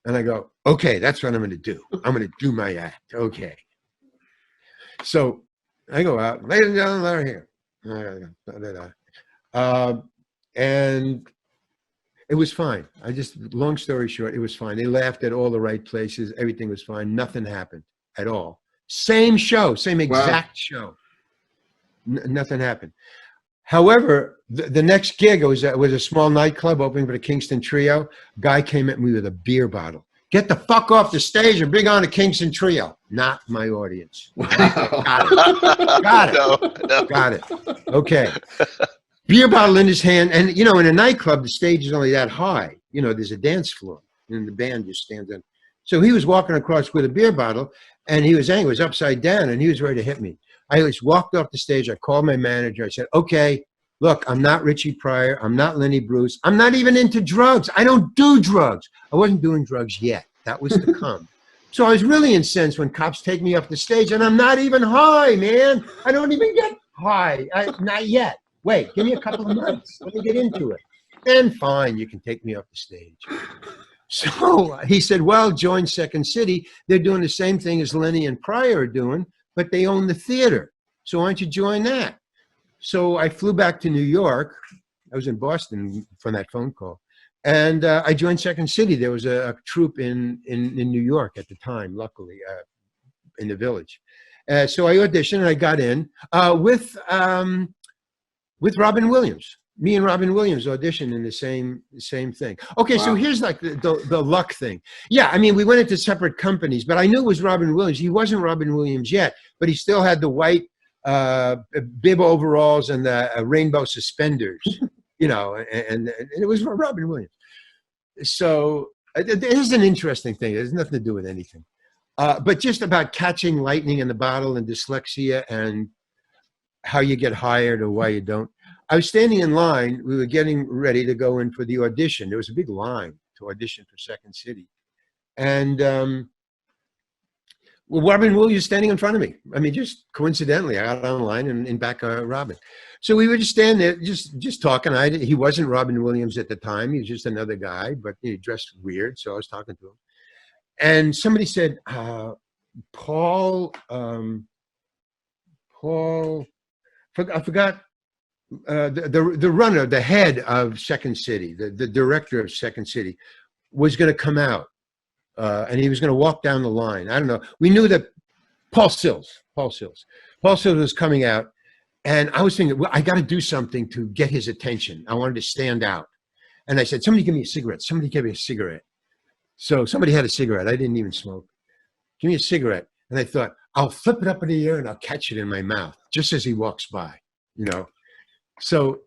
And I go, "Okay, that's what I'm going to do. I'm going to do my act." Okay. So I go out, "Ladies and gentlemen, Larry here." And it was fine. Long story short, it was fine. They laughed at all the right places. Everything was fine. Nothing happened at all. Same show, same exact show. Nothing happened. However, the next gig was a small nightclub opening for the Kingston Trio. Guy came at me with a beer bottle. "Get the fuck off the stage and bring on a Kingston Trio." Not my audience. Got it. No. Got it. Okay. Beer bottle in his hand. And, in a nightclub, the stage is only that high. There's a dance floor, and the band just stands in. So he was walking across with a beer bottle, and he was angry. He was upside down, and he was ready to hit me. I just walked off the stage. I called my manager. I said, "Okay, look, I'm not Richie Pryor. I'm not Lenny Bruce. I'm not even into drugs. I don't do drugs." I wasn't doing drugs yet. That was to come. So I was really incensed when cops take me off the stage, and I'm not even high, man. I don't even get high. Not yet. Wait, give me a couple of months. Let me get into it. Then fine, you can take me off the stage. So he said, "Well, join Second City. They're doing the same thing as Lenny and Pryor are doing, but they own the theater. So why don't you join that?" So I flew back to New York. I was in Boston for that phone call. And I joined Second City. There was a troupe in New York at the time, luckily, in the Village. So I auditioned, and I got in with Robin Williams. Me and Robin Williams auditioned in the same thing. Okay, wow. So here's like the luck thing. Yeah, I mean, we went into separate companies, but I knew it was Robin Williams. He wasn't Robin Williams yet, but he still had the white bib overalls and the rainbow suspenders, and it was Robin Williams. So it is an interesting thing. It has nothing to do with anything. But just about catching lightning in the bottle and dyslexia and how you get hired or why you don't. I was standing in line. We were getting ready to go in for the audition. There was a big line to audition for Second City. And Robin Williams standing in front of me. I mean, just coincidentally, I got online and in back of Robin. So we were just standing there, just talking. He wasn't Robin Williams at the time. He was just another guy, but he dressed weird. So I was talking to him. And somebody said, Paul, I forgot the runner, the head of Second City, the director of Second City was going to come out. And he was going to walk down the line. I don't know. We knew that Paul Sills was coming out. And I was thinking, well, I got to do something to get his attention. I wanted to stand out. And I said, somebody give me a cigarette. Somebody give me a cigarette. So somebody had a cigarette. I didn't even smoke. Give me a cigarette. And I thought, I'll flip it up in the air and I'll catch it in my mouth just as he walks by, you know. So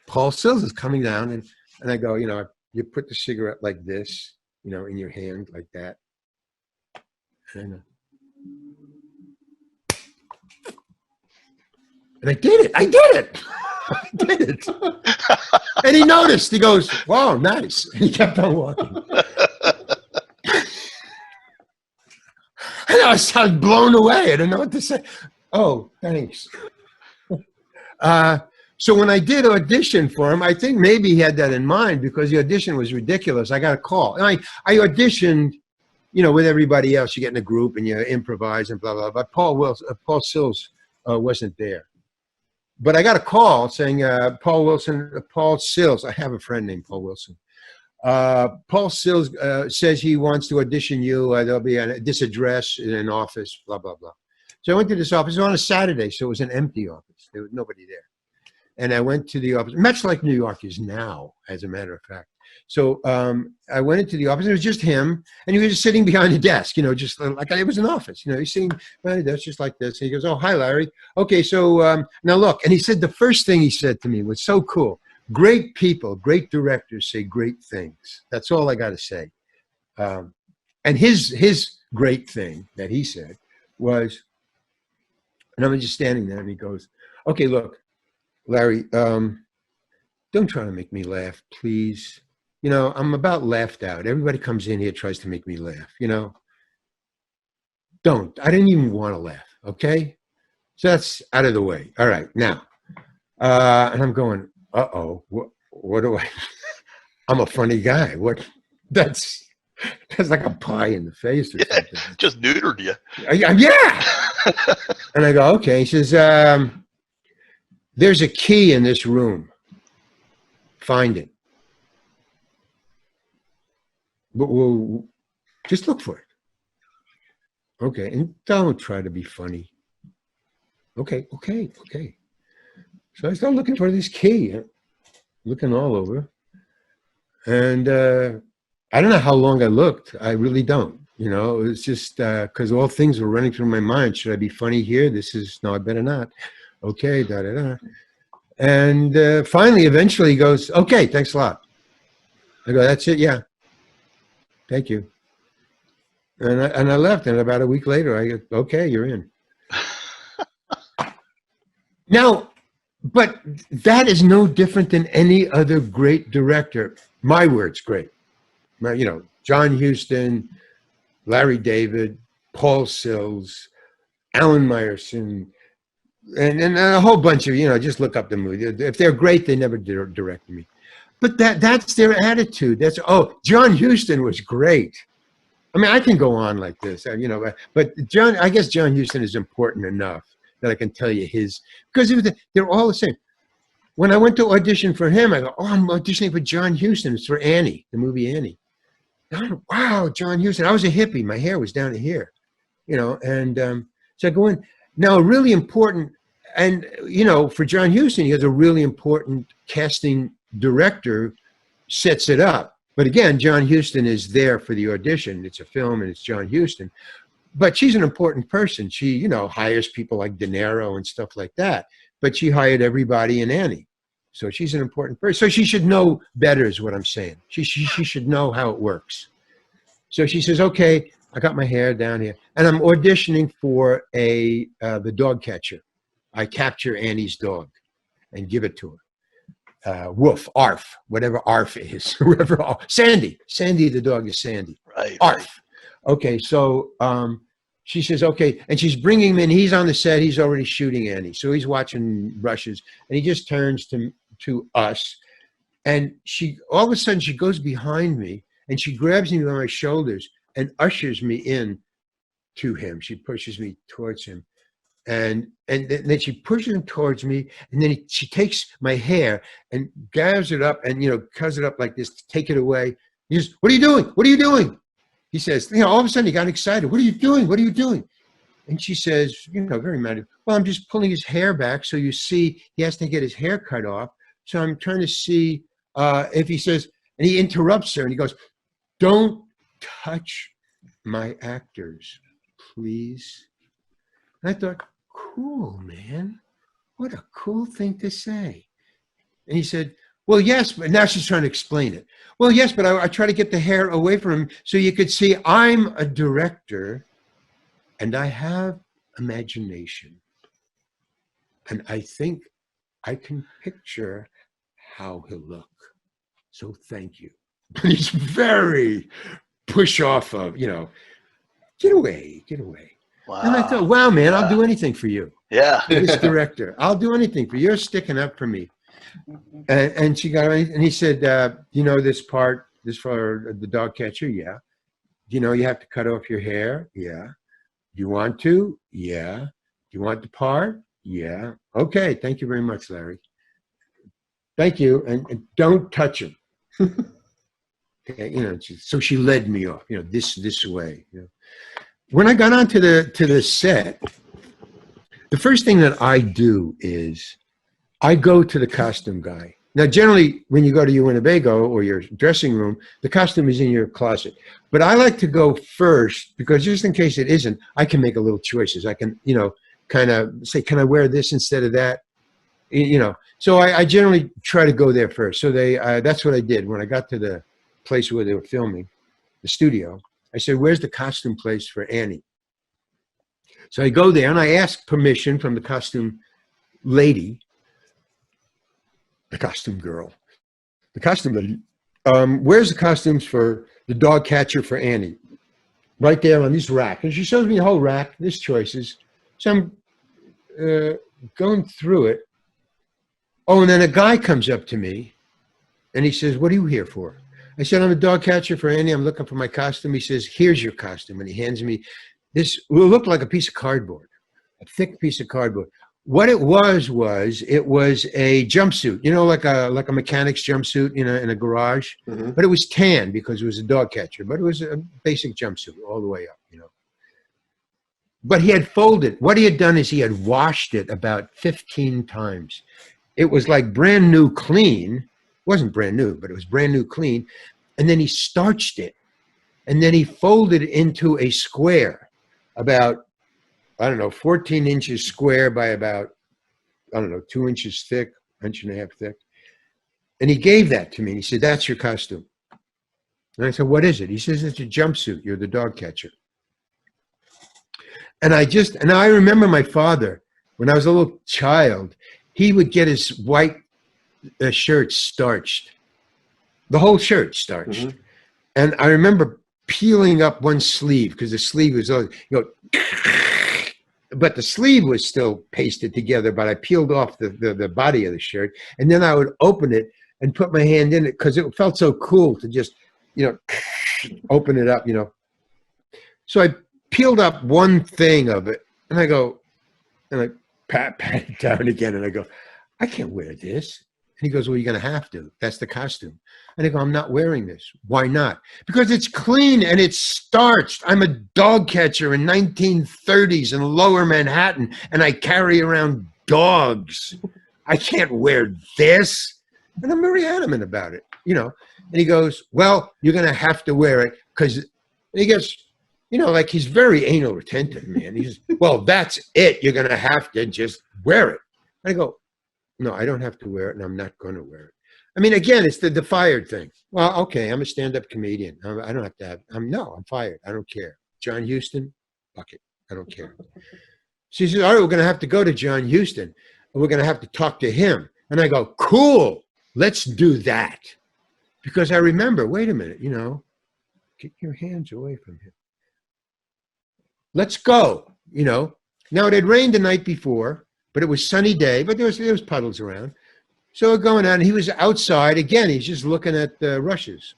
Paul Sills is coming down, and I go, you know, you put the cigarette like this, you know, in your hand like that. And I did it. I did it. I did it. And he noticed. He goes, wow, nice. And he kept on walking. And I was blown away. I didn't know what to say. Oh, thanks. So when I did audition for him, I think maybe he had that in mind because the audition was ridiculous. I got a call. And I auditioned, you know, with everybody else. You get in a group and you improvise and blah, blah, blah. But Paul Sills wasn't there. But I got a call saying, Paul Sills, I have a friend named Paul Wilson. Paul Sills says he wants to audition you. There'll be this address in an office, blah, blah, blah. So I went to this office. It was on a Saturday, so it was an empty office. There was nobody there. And I went to the office, much like New York is now, as a matter of fact. So I went into the office. It was just him, and he was just sitting behind a desk, you know, just like it was an office. You know, he's sitting behind a desk just like this. And he goes, oh, hi, Larry. Okay, so now look. And he said the first thing he said to me was so cool. Great people, great directors say great things. That's all I got to say. And his great thing that he said was, and I'm just standing there, and he goes, okay, look, Larry, don't try to make me laugh, please. You know, I'm about laughed out. Everybody comes in here, tries to make me laugh, you know. Don't. I didn't even want to laugh, okay? So that's out of the way. All right, now. And I'm going, uh-oh, what do I, I'm a funny guy. That's like a pie in the face or something. Just neutered you. Yeah. And I go, okay. He says, there's a key in this room. Find it. But we'll just look for it. Okay. And don't try to be funny. Okay. So I started looking for this key, looking all over. And I don't know how long I looked. I really don't. You know, it's just because all things were running through my mind. Should I be funny here? No, I better not. Okay, da-da-da. And finally, eventually he goes, okay, thanks a lot. I go, that's it? Yeah. Thank you. And I left. And about a week later, I go, okay, you're in. Now, but that is no different than any other great director. My words, great. You know, John Huston, Larry David, Paul Sills, Alan Meyerson, and a whole bunch of, you know, just look up the movie. If they're great, they never directed me. But that's their attitude. John Huston was great. I mean, I can go on like this, you know, but I guess John Huston is important enough that I can tell you because they're all the same. When I went to audition for him, I go, oh, I'm auditioning for John Huston. It's for Annie, the movie Annie. Oh, wow, John Huston. I was a hippie. My hair was down to here, you know, and so I go in. Now, really important, and, you know, for John Huston, he has a really important casting director sets it up. But again, John Huston is there for the audition. It's a film, and it's John Huston. But she's an important person. She, you know, hires people like De Niro and stuff like that. But she hired everybody in Annie. So she's an important person. So she should know better is what I'm saying. She should know how it works. So she says, okay, I got my hair down here. And I'm auditioning for the dog catcher. I capture Annie's dog and give it to her. Woof, Arf, whatever Arf is. Whoever, Sandy. Sandy, the dog is Sandy. Right. Arf. Okay, so she says, okay, and she's bringing him in. He's on the set. He's already shooting Annie. So he's watching rushes, and he just turns to us. And all of a sudden, she goes behind me, and she grabs me by my shoulders and ushers me in to him. She pushes me towards him. And then she pushes him towards me, and then she takes my hair and gathers it up and, you know, covers it up like this to take it away. He says, what are you doing? What are you doing? He says, you know, all of a sudden he got excited. What are you doing? What are you doing? And she says, very mad. Well, I'm just pulling his hair back. So you see, he has to get his hair cut off. So I'm trying to see if he says, and he interrupts her and he goes, don't touch my actors, please. And I thought, cool, man. What a cool thing to say. And he said, well, yes, but now she's trying to explain it. Well, yes, but I try to get the hair away from him so you could see I'm a director and I have imagination. And I think I can picture how he'll look. So thank you. But he's very push off of, get away. Wow. And I thought, wow, man, I'll do anything for you. Yeah. This director, I'll do anything for you. You're sticking up for me. And she got, and he said, this part, this for the dog catcher? Yeah. You have to cut off your hair? Yeah. You want to? Yeah. Do you want the part? Yeah. Okay. Thank you very much, Larry. Thank you. And don't touch him. Okay, so she led me off, this way. When I got onto the set, the first thing that I do is I go to the costume guy. Now, generally, when you go to your Winnebago or your dressing room, the costume is in your closet. But I like to go first because just in case it isn't, I can make a little choices. I can, kind of say, can I wear this instead of that? So I generally try to go there first. So that's what I did when I got to the place where they were filming, the studio. I said, where's the costume place for Annie? So I go there and I ask permission from the costume lady, the costume girl, the costume lady, where's the costumes for the dog catcher for Annie? Right there on this rack. And she shows me the whole rack, there's choices. So I'm going through it. Oh, and then a guy comes up to me and he says, what are you here for? I said, I'm a dog catcher for Annie. I'm looking for my costume. He says, here's your costume. And he hands me this, will look like a piece of cardboard, a thick piece of cardboard. What it was a jumpsuit, like a mechanic's jumpsuit in a garage, but it was tan because it was a dog catcher, but it was a basic jumpsuit all the way up, But he had folded. What he had done is he had washed it about 15 times. It was like brand new clean. Wasn't brand new, but it was brand new clean. And then he starched it. And then he folded it into a square about, 14 inches square by about, 2 inches thick, inch and a half thick. And he gave that to me. And he said, that's your costume. And I said, what is it? He says, it's a jumpsuit. You're the dog catcher. And I remember my father, when I was a little child, he would get his white shirt starched, the whole shirt starched. And I remember peeling up one sleeve because the sleeve was, but the sleeve was still pasted together, but I peeled off the body of the shirt. And then I would open it and put my hand in it because it felt so cool to just, open it up, So I peeled up one thing of it and I go, and I pat it down again and I go, I can't wear this. And he goes, well, you're going to have to. That's the costume. And I go, I'm not wearing this. Why not? Because it's clean and it's starched. I'm a dog catcher in 1930s in lower Manhattan, and I carry around dogs. I can't wear this. And I'm very adamant about it, And he goes, well, you're going to have to wear it because he goes, like he's very anal retentive, man. He says, well, that's it. You're going to have to just wear it. And I go, no, I don't have to wear it, and I'm not going to wear it. I mean, again, it's the fired thing. Well, okay, I'm a stand-up comedian. I don't have to have, I'm fired. I don't care. John Huston, fuck it. I don't care. She says, all right, we're going to have to go to John Huston, and we're going to have to talk to him. And I go, cool, let's do that. Because I remember, wait a minute, get your hands away from him. Let's go, Now, it had rained the night before, but it was sunny day, but there was puddles around. So we're going on, and he was outside. Again, he's just looking at the rushes.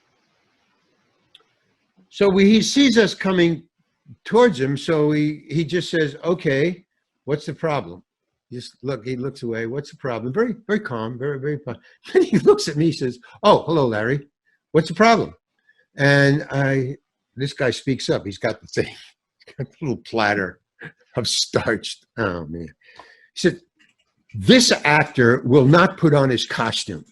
So he sees us coming towards him, so he just says, okay, what's the problem? He looks away. What's the problem? Very, very calm, very, very calm. Then he looks at me, he says, oh, hello, Larry. What's the problem? And this guy speaks up. He's got the thing, got the little platter. of starched. Oh man. He said, this actor will not put on his costume.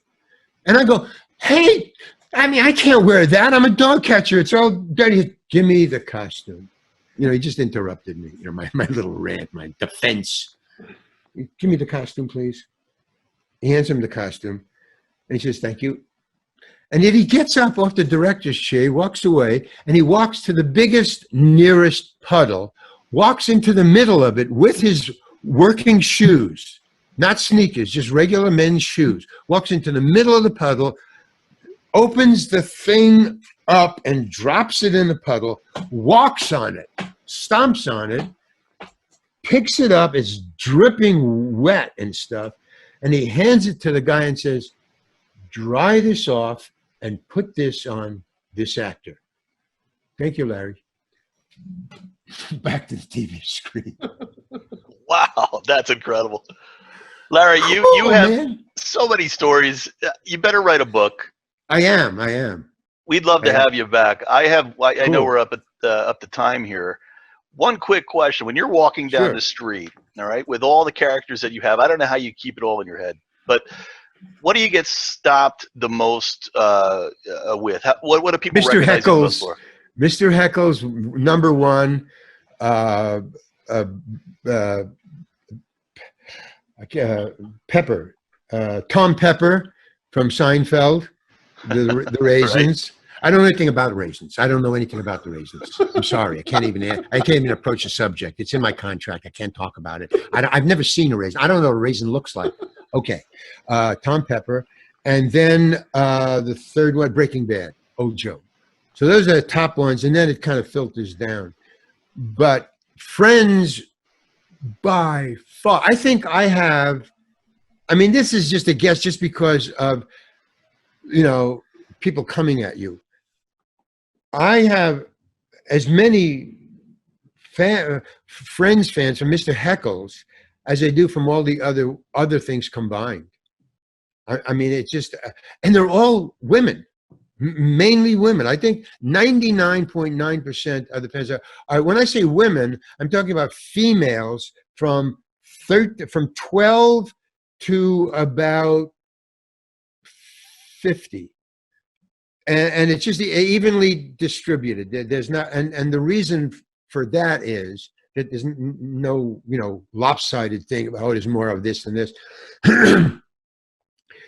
And I go, hey, I mean, I can't wear that. I'm a dog catcher. It's all dirty. Give me the costume. You know, he just interrupted me. You know, my little rant, my defense. Give me the costume, please. He hands him the costume. And he says, thank you. And then he gets up off the director's chair, he walks away, and he walks to the biggest, nearest puddle, walks into the middle of it with his working shoes. Not sneakers, just regular men's shoes. Walks into the middle of the puddle, opens the thing up and drops it in the puddle, walks on it, stomps on it, picks it up, it's dripping wet and stuff, and he hands it to the guy and says, dry this off and put this on this actor. Thank you, Larry. Back to the TV screen. Wow, that's incredible. Larry, you have so many stories. You better write a book. I am. We'd love to have you back. I know we're up the time here. One quick question. When you're walking down the street, all right, with all the characters that you have, I don't know how you keep it all in your head, but what do you get stopped the most with? What do people Mr. recognize you most for? Mr. Heckles, number one. Pepper, Tom Pepper from Seinfeld, the raisins. Right. I don't know anything about raisins. I don't know anything about the raisins. I'm sorry. I can't even approach the subject. It's in my contract. I can't talk about it. I've never seen a raisin. I don't know what a raisin looks like. Okay. Tom Pepper. And then the third one, Breaking Bad, Ojo. So those are the top ones. And then it kind of filters down. But Friends, by far, I think I have, I mean, this is just a guess just because of, you know, people coming at you. I have as many Friends fans from Mr. Heckles as I do from all the other things combined. I mean, it's just, and they're all women, mainly women. I think 99.9% of the fans are, when I say women, I'm talking about females from 12 to about 50. And it's just evenly distributed. There's not, and the reason for that is that there's no, you know, lopsided thing about, oh, there's more of this than this.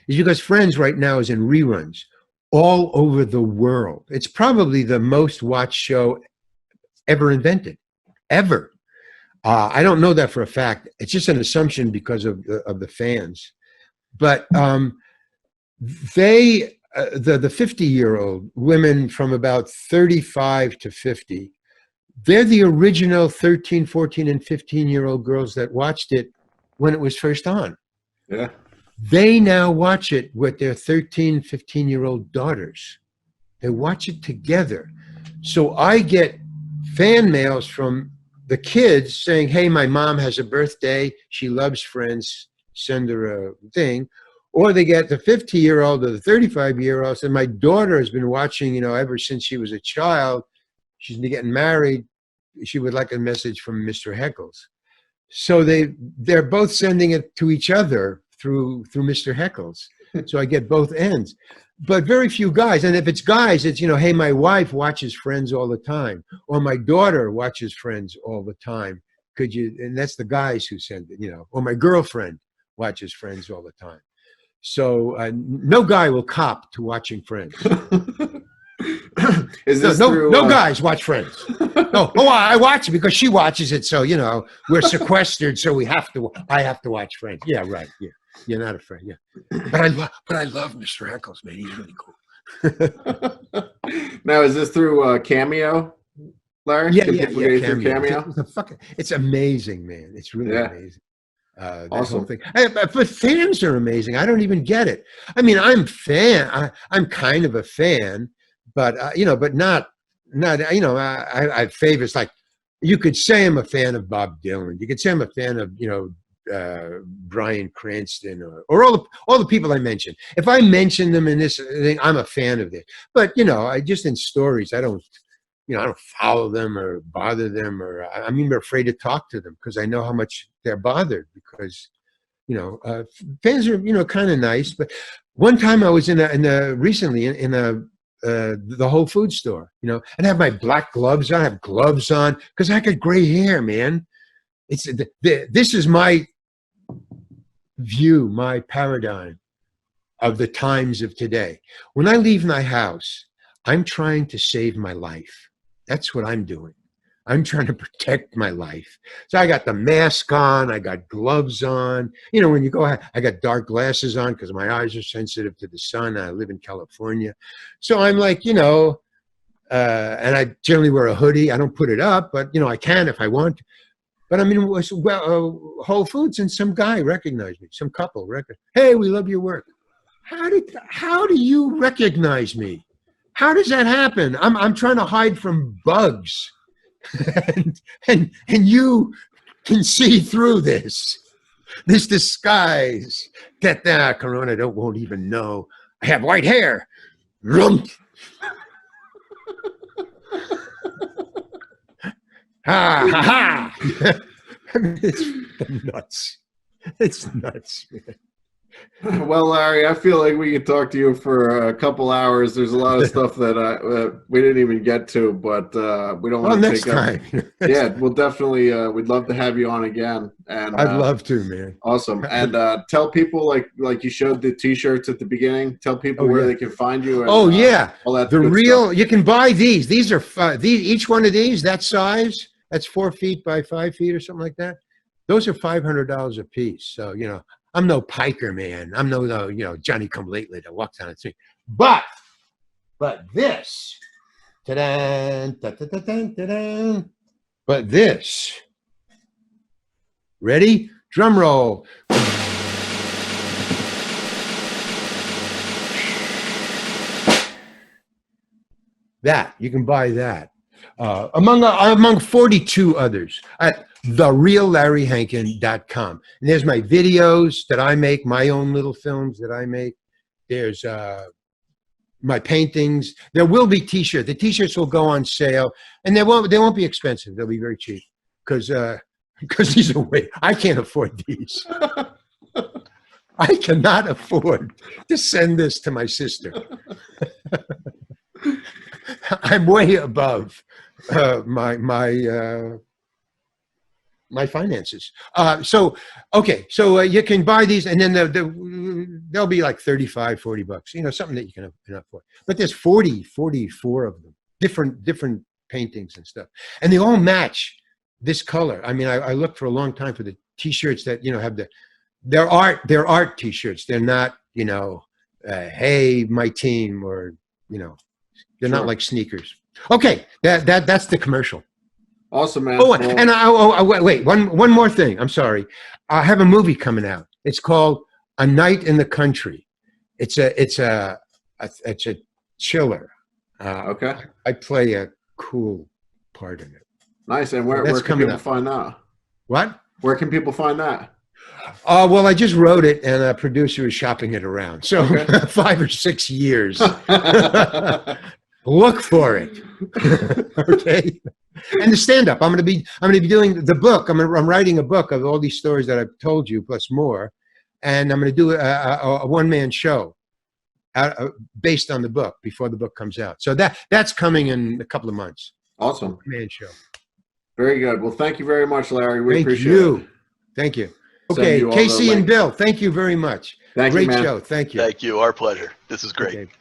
Is because Friends right now is in reruns all over the world. It's probably the most watched show ever invented, ever. I don't know that for a fact. It's just an assumption because of the fans. But the 50-year-old women from about 35 to 50, they're the original 13, 14, and 15-year-old girls that watched it when it was first on. Yeah. They now watch it with their 13, 15-year-old daughters. They watch it together. So I get fan mails from the kids saying, hey, my mom has a birthday. She loves Friends. Send her a thing. Or they get the 50-year-old or the 35-year-old saying, my daughter has been watching, you know, ever since she was a child. She's getting married. She would like a message from Mr. Heckles. So they're both sending it to each other through Mr. Heckles. So I get both ends. But very few guys. And if it's guys, it's, you know, hey, my wife watches Friends all the time. Or my daughter watches Friends all the time. Could you, and that's the guys who send it, you know. Or my girlfriend watches Friends all the time. So no guy will cop to watching Friends. Is this no guys watch Friends. No, I watch it because she watches it. So, you know, we're sequestered. So I have to watch Friends. Yeah, right. Yeah. You're not a friend, yeah. But I love Mr. Heckles, man. He's really cool. Now, is this through Cameo, Larry? Yeah, Cameo. It's amazing, man. It's really amazing. Awesome. Thing. But fans are amazing. I don't even get it. I mean, I'm kind of a fan, but you know, but not. You know, I have favorites. Like, you could say I'm a fan of Bob Dylan. You could say I'm a fan of, you know, Bryan Cranston or all the people I mentioned. If I mention them in this thing, I'm a fan of it. But, you know, I just in stories, I don't I don't follow them or bother them, or I'm even afraid to talk to them because I know how much they're bothered because, fans are, kind of nice. But one time I was recently in the Whole Foods store, and I have my black gloves on, I have gloves on because I got gray hair, man. This is my view, my paradigm of the times of today. When I leave my house, I'm trying to save my life. That's what I'm doing. I'm trying to protect my life. So I got the mask on, I got gloves on. When you go out, I got dark glasses on because my eyes are sensitive to the sun. I live in California. So I'm like, and I generally wear a hoodie. I don't put it up, but, I can if I want. But I'm in Whole Foods and some guy recognized me, some couple hey, we love your work. How do you recognize me? How does that happen? I'm trying to hide from bugs, and you can see through this disguise. That Corona won't even know I have white hair. Rump. Ha ha ha! It's nuts. It's nuts, man. Well, Larry, I feel like we could talk to you for a couple hours. There's a lot of stuff that we didn't even get to, but we don't want to take up. Next time. Yeah, we'll definitely. We'd love to have you on again. And I'd love to, man. Awesome. And tell people, like you showed the T-shirts at the beginning. Tell people where they can find you. And, all that. The real. Stuff. You can buy these. These are each one of these. That size. That's 4 feet by 5 feet or something like that. Those are $500 a piece. So I'm no piker, man. I'm no Johnny come lately that walks down the street. But this, ta-da, ta-da-da-da-da-da. But this, ready? Drum roll. That you can buy that among 42 others at thereallarryhankin.com. And there's my videos that I make, my own little films that I make. There's my paintings. There will be T-shirts. The T-shirts will go on sale, and they won't be expensive. They'll be very cheap because these are I can't afford these. I cannot afford to send this to my sister. I'm way above my finances. So you can buy these, and then they'll be like $35-$40, something that you can afford. But there's 44 of them, different paintings and stuff, and they all match this color. I mean, I looked for a long time for the T-shirts that have they're art T-shirts. They're not hey, my team, or they're not like sneakers. Okay, that's the commercial. Awesome, man. Oh, and wait, one more thing. I'm sorry. I have a movie coming out. It's called A Night in the Country. It's a chiller. Okay. I play a cool part in it. Nice. And where can people find that? What? Where can people find that? Well, I just wrote it, and a producer is shopping it around. So 5 or 6 years. Look for it. Okay. And the stand-up. I'm going to be doing the book. I'm writing a book of all these stories that I've told you, plus more. And I'm going to do a one-man show based on the book before the book comes out. So that's coming in a couple of months. Awesome. One-man show. Very good. Well, thank you very much, Larry. We appreciate it. Thank you. Okay, Casey and Bill, thank you very much. Thank you, man. Great show. Thank you. Thank you. Our pleasure. This is great. Okay.